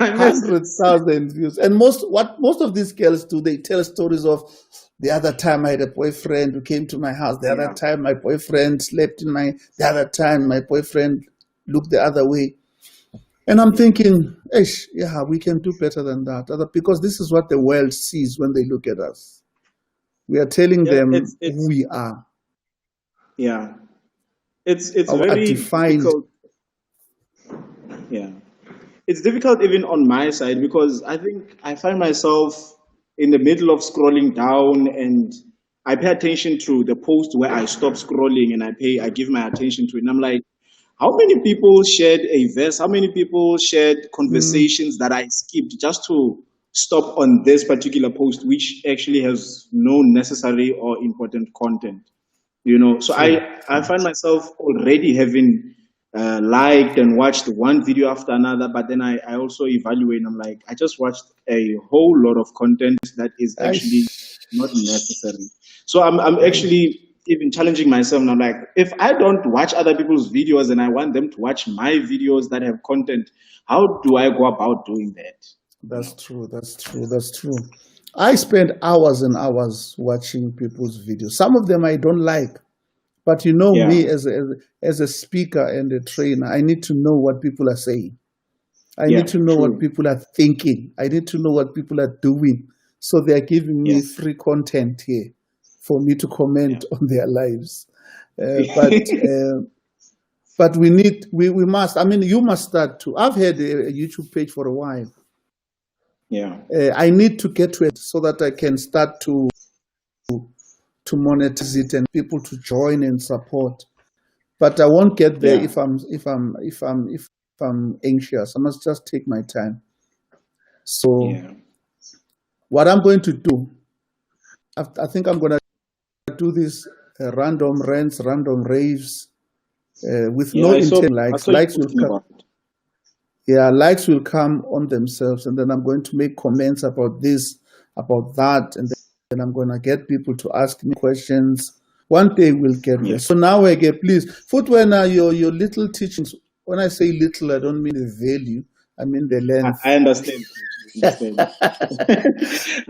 I miss hundred this. thousand views. And most of these girls do, they tell stories of the other time I had a boyfriend who came to my house, the other Yeah. time my boyfriend slept in the other time my boyfriend looked the other way. And I'm Yeah. thinking, Ish, yeah, we can do better than that. Because this is what the world sees when they look at us. We are telling Yeah. them who It's we are, yeah. It's our very defined. difficult. Yeah. It's difficult even on my side because I think I find myself in the middle of scrolling down, and I pay attention to the post where I stop scrolling and I give my attention to it. And I'm like, how many people shared a verse? How many people shared Mm, conversations that I skipped just to stop on this particular post, which actually has no necessary or important content? So i true, i true. find myself already having liked and watched one video after another, but then I also evaluate and I'm like, I just watched a whole lot of content that is actually Aish, not necessary. So I'm aish. actually even challenging myself, and I'm like, if I don't watch other people's videos and I want them to watch my videos that have content, how do I go about doing that? you That's know true. That's true. That's true. I spend hours and hours watching people's videos. Some of them I don't like, but you know yeah. me as a speaker and a trainer, I need to know what people are saying. I Yeah. need to know what True. people are thinking. I need to know what people are doing. So they are giving me Yes. free content here for me to Yeah. comment on their lives. Uh, but uh, but we must. I mean, you must start too. I've had a YouTube page for a while. Yeah. I need to get to it so that I can start to monetize it and people to join and support. But I won't get there Yeah. if I'm anxious. I must just take my time. So Yeah. what I'm going to do, I think I'm going to do this random rants, random raves with Yeah. no I saw. intent. I Likes, saw you likes will posting come. about it. Yeah, likes will come on themselves, and then I'm going to make comments about this, about that, and then I'm going to get people to ask me questions. One day we'll get Yeah. there. So now I get, please, Footwear, your little teachings. When I say little, I don't mean the value. I mean the length. I understand. I understand.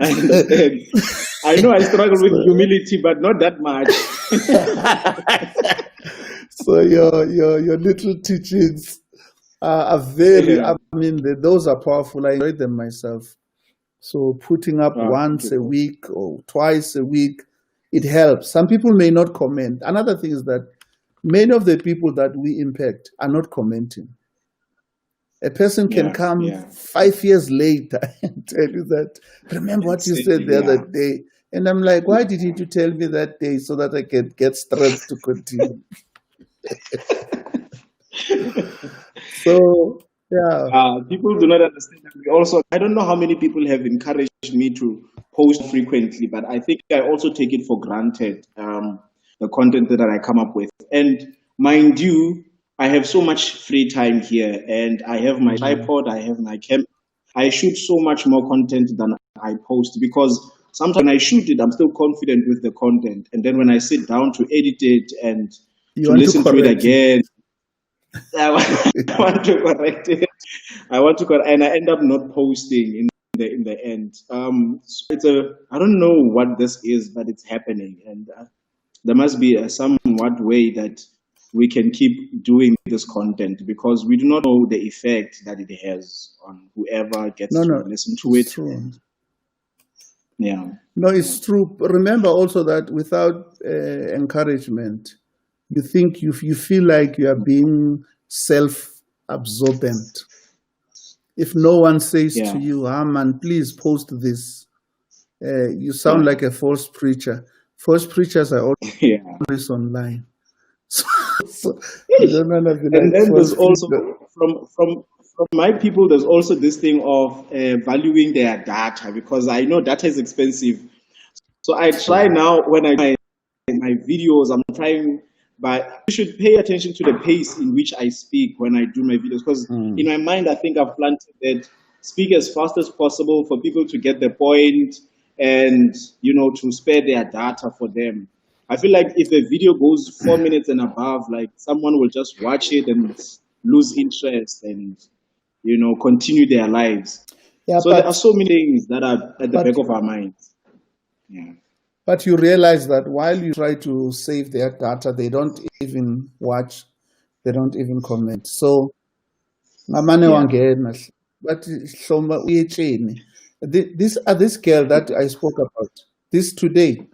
I understand. I know I struggle with So, humility, but not that much. so your little teachings are very. Yeah. I mean, those are powerful. I enjoy them myself. So putting up Thank once you. a week or twice a week, it helps. Some people may not comment. Another thing is that many of the people that we impact are not commenting. A person can Yeah. come Yeah. 5 years later and tell you that, remember And what you say, said the other yeah. day. And I'm like, why didn't you tell me that day so that I can get strength to continue? So, yeah. People do not understand that we also, I don't know how many people have encouraged me to post frequently, but I think I also take it for granted, the content that I come up with. And mind you, I have so much free time here, and I have my tripod, I have my camera. I shoot so much more content than I post, because sometimes when I shoot it, I'm still confident with the content. And then when I sit down to edit it and You to want to listen to it correct it. again, I want, I want to correct it. I want to correct, and I end up not posting in the end. So it's a, I don't know what this is, but it's happening, and there must be a somewhat way that we can keep doing this content, because we do not know the effect that it has on whoever gets No, to no, listen to it's it. true. Yeah, No, yeah, it's true. Remember also that without encouragement, you feel like you are being self-absorbent. If no one says to yeah, you, "Ah, man, please post this," you sound yeah, like a false preacher. False preachers are yeah. always online, so, so you don't want to be And like then there's false also, preacher. from my people, there's also this thing of valuing their data, because I know data is expensive. So I try now, when I do my videos, I'm trying, but you should pay attention to the pace in which I speak when I do my videos, because in Mm. my mind I think I've planted that speak as fast as possible for people to get the point, and to spare their data for them. I feel like if a video goes 4 minutes and above, like someone will just watch it and lose interest and continue their lives. Yeah, So there are so many things that are at the back but of our minds. Yeah. but you realize that while you try to save their data, they don't even watch, they don't even comment. So ngamane Yeah. wangena but hloma uyetsheni. This girl that I spoke about this today,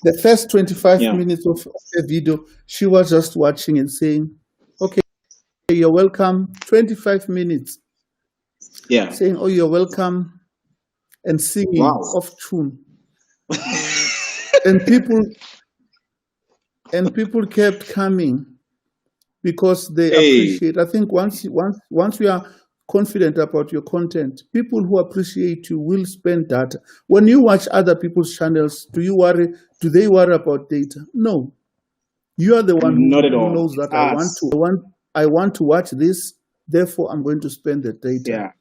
the first 25 Yeah. minutes of the video, she was just watching and saying, okay, you're welcome. 25 minutes Yeah. saying, oh, you're welcome, and singing Wow. off tune. And people kept coming because they Hey. appreciate. I think once you are confident about your content, people who appreciate you will spend data. When you watch other people's channels, do they worry about data? No. You are the one Not at who all. knows It's that us. I want to watch this, therefore I'm going to spend the data. Yeah.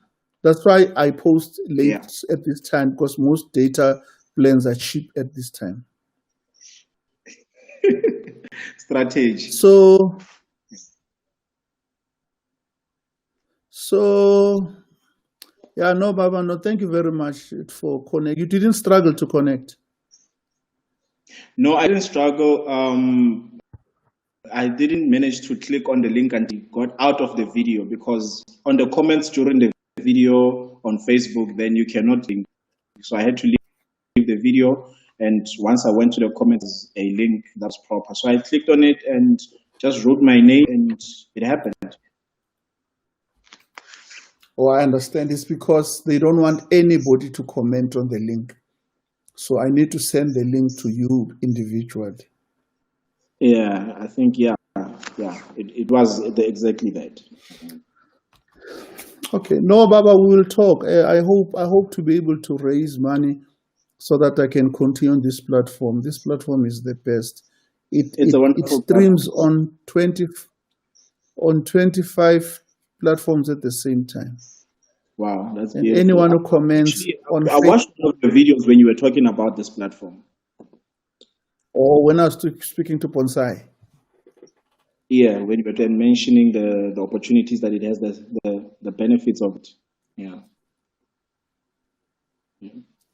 That's why I post late Yeah. at this time, because most data plans are cheap at this time. Strategy. So yeah, no, Baba, no, thank you very much for connect. You didn't struggle to connect. No, I didn't struggle. I didn't manage to click on the link until it got out of the video, because on the comments during the video on Facebook, then you cannot link. So I had to leave the video. And once I went to the comments, a link that's proper. So I clicked on it and just wrote my name, and it happened. Oh, I understand. It's because they don't want anybody to comment on the link. So I need to send the link to you individually. Yeah, I think, yeah, it was exactly that. Okay. No, Baba, we will talk. I hope to be able to raise money so that I can continue this platform. This platform is the best. It's a It wonderful streams platform. on 25 platforms at the same time. Wow, that's And beautiful. anyone who comments Actually, on I watched one of the videos when you were talking about this platform. or when I was speaking to Ponsai. Yeah, when you were then mentioning the opportunities that it has, the benefits of it. Yeah.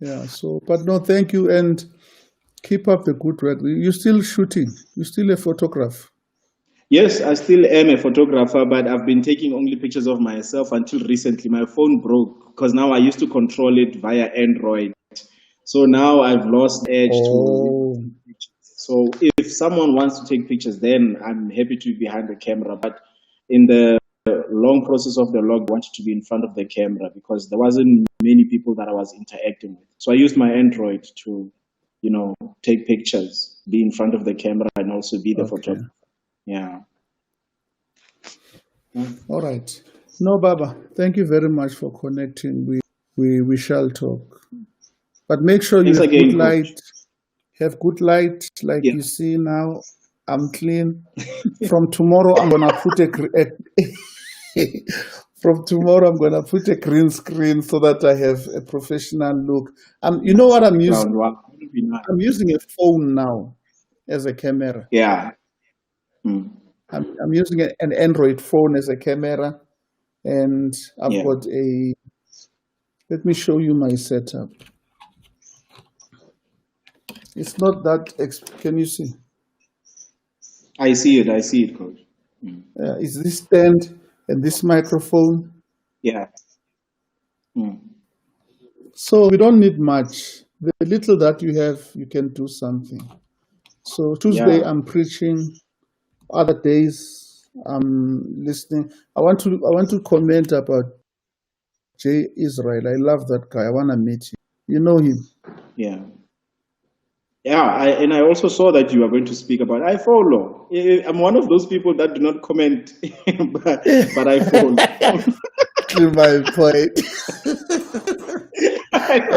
Yeah. So, but no, thank you and keep up the good work. You're still shooting. You're still a photographer. Yes, I still am a photographer, but I've been taking only pictures of myself until recently. My phone broke because now I used to control it via Android. So now I've lost edge to Oh, pictures. So if someone wants to take pictures, then I'm happy to be behind the camera. But in the long process of the log, I wanted to be in front of the camera because there wasn't many people that I was interacting with. So I used my Android to, take pictures, be in front of the camera, and also be the okay. photographer. Yeah. All right. No, Baba, thank you very much for connecting. We shall talk. But make sure you Thanks have good again, Coach. light. Have good light, like Yeah. you see now. I'm clean. From tomorrow, I'm gonna put from tomorrow I'm gonna put a green screen so that I have a professional look. You know what I'm using? Background, wow, that would be nice. I'm using a phone now as a camera. Yeah. Hmm. I'm using an Android phone as a camera, and I've Yeah. got a. Let me show you my setup. It's not that. Can you see? I see it. I see it, Coach. Hmm. Is this stand and this microphone? Yeah. Hmm. So we don't need much. The little that you have, you can do something. So Tuesday Yeah. I'm preaching. Other days I'm listening. I want to comment about Jay Israel. I love that guy. I want to meet him. You know him. Yeah. Yeah. And I also saw that you are going to speak about. I follow. I'm one of those people that do not comment, but I follow. To my point. Like,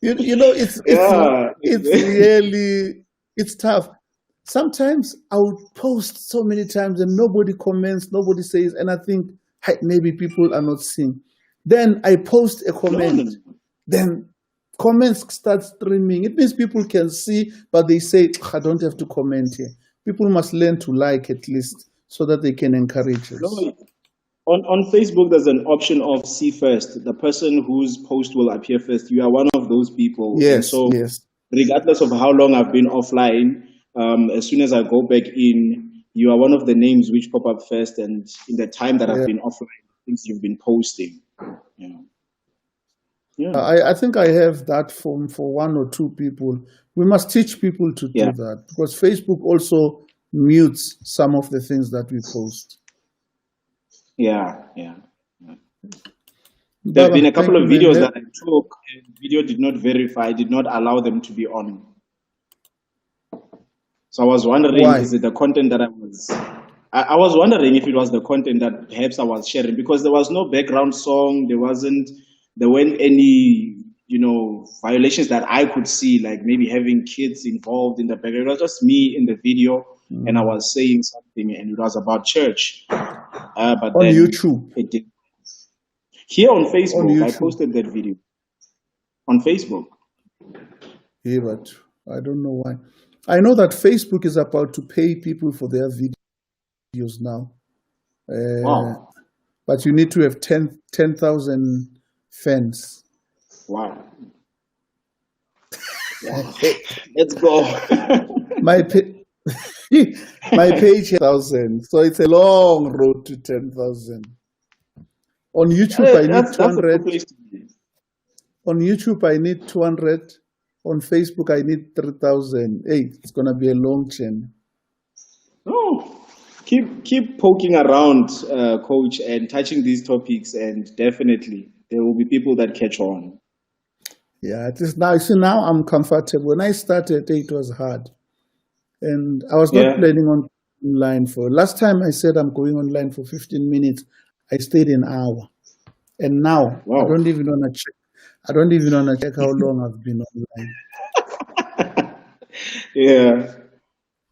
Yeah. it's really it's tough. Sometimes I would post so many times and nobody comments, nobody says, and I think, "Hey, maybe people are not seeing." Then I post a No, no, comment, no. then comments start streaming. It means people can see, but they say, I don't have to comment here. People must learn to like at least so that they can encourage No, us. on Facebook, there's an option of see first. The person whose post will appear first. You are one of those people, and Yes, so yes. regardless of how long I've been offline, as soon as I go back in, you are one of the names which pop up first. And in the time that I've Yeah. been offline, things you've been posting. Yeah. Yeah. I think I have that for one or two people. We must teach people to Yeah. do that because Facebook also mutes some of the things that we post. Yeah. Yeah. Yeah. There have been Baba, a couple thank you, of man. videos that I took, and video did not verify, did not allow them to be on. So I was wondering, Why? is it the content that I was wondering if it was the content that perhaps I was sharing because there was no background song, there weren't any, violations that I could see, like maybe having kids involved in the background. It was just me in the video, and I was saying something, and it was about church. But On then YouTube. it did. Here on On Facebook, I YouTube. posted that video on Facebook. Yeah, but I don't know why. I know that Facebook is about to pay people for their videos now. Wow, But you need to have 10,000 fans. wow, wow. Let's go. My my page has 1,000, so it's a long road to 10,000. On YouTube, I need That's a good 200. place to be. On YouTube, I need 200. On Facebook, I need 3,000. Hey, it's gonna be a long chain. Oh, keep poking around, coach, and touching these topics, and definitely there will be people that catch on. Yeah, it is now. You see, now I'm comfortable. When I started, it was hard, and I was not Yeah. planning on online for. Last time I said I'm going online for 15 minutes, I stayed an hour, and now I Wow. don't even want to check. I don't even want to check how long I've been online. Yeah.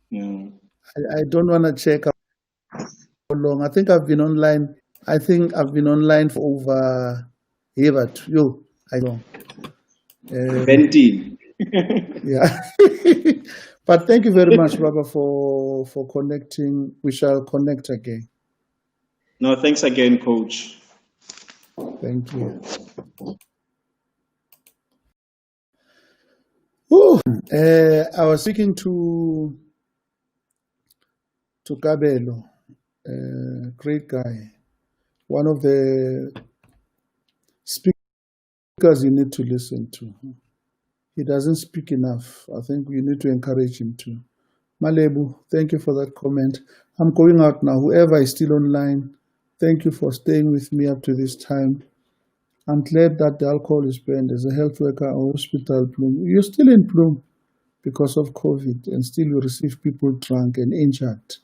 Yeah. I don't want to check how long. I think I've been online. I think I've been online for over here, but yo, I don't. Venti. Yeah. But thank you very much, Baba, for connecting. We shall connect again. No, thanks again, coach. Thank you. Whew. I was speaking to Kabelo, great guy, one of the speakers you need to listen to. He doesn't speak enough. I think we need to encourage him to. Malebu, thank you for that comment. I'm going out now. Whoever is still online, thank you for staying with me up to this time. I'm glad that the alcohol is banned. As a health worker or hospital, Bloom, you're still in Bloom because of COVID, and still you receive people drunk and injured.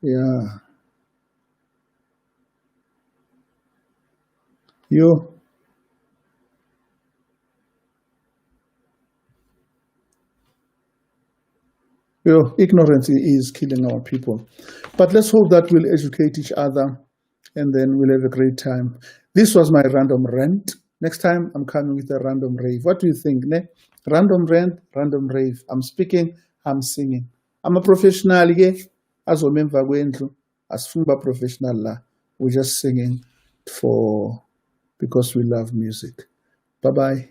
Yeah. Yo, ignorance is killing our people. But let's hope that we'll educate each other, and then we'll have a great time. This was my random rant. Next time, I'm coming with a random rave. What do you think, ne? Random rant, random rave. I'm speaking, I'm singing. I'm a professional, yeah. As a member, as Fumba professional, we're just singing because we love music. Bye-bye.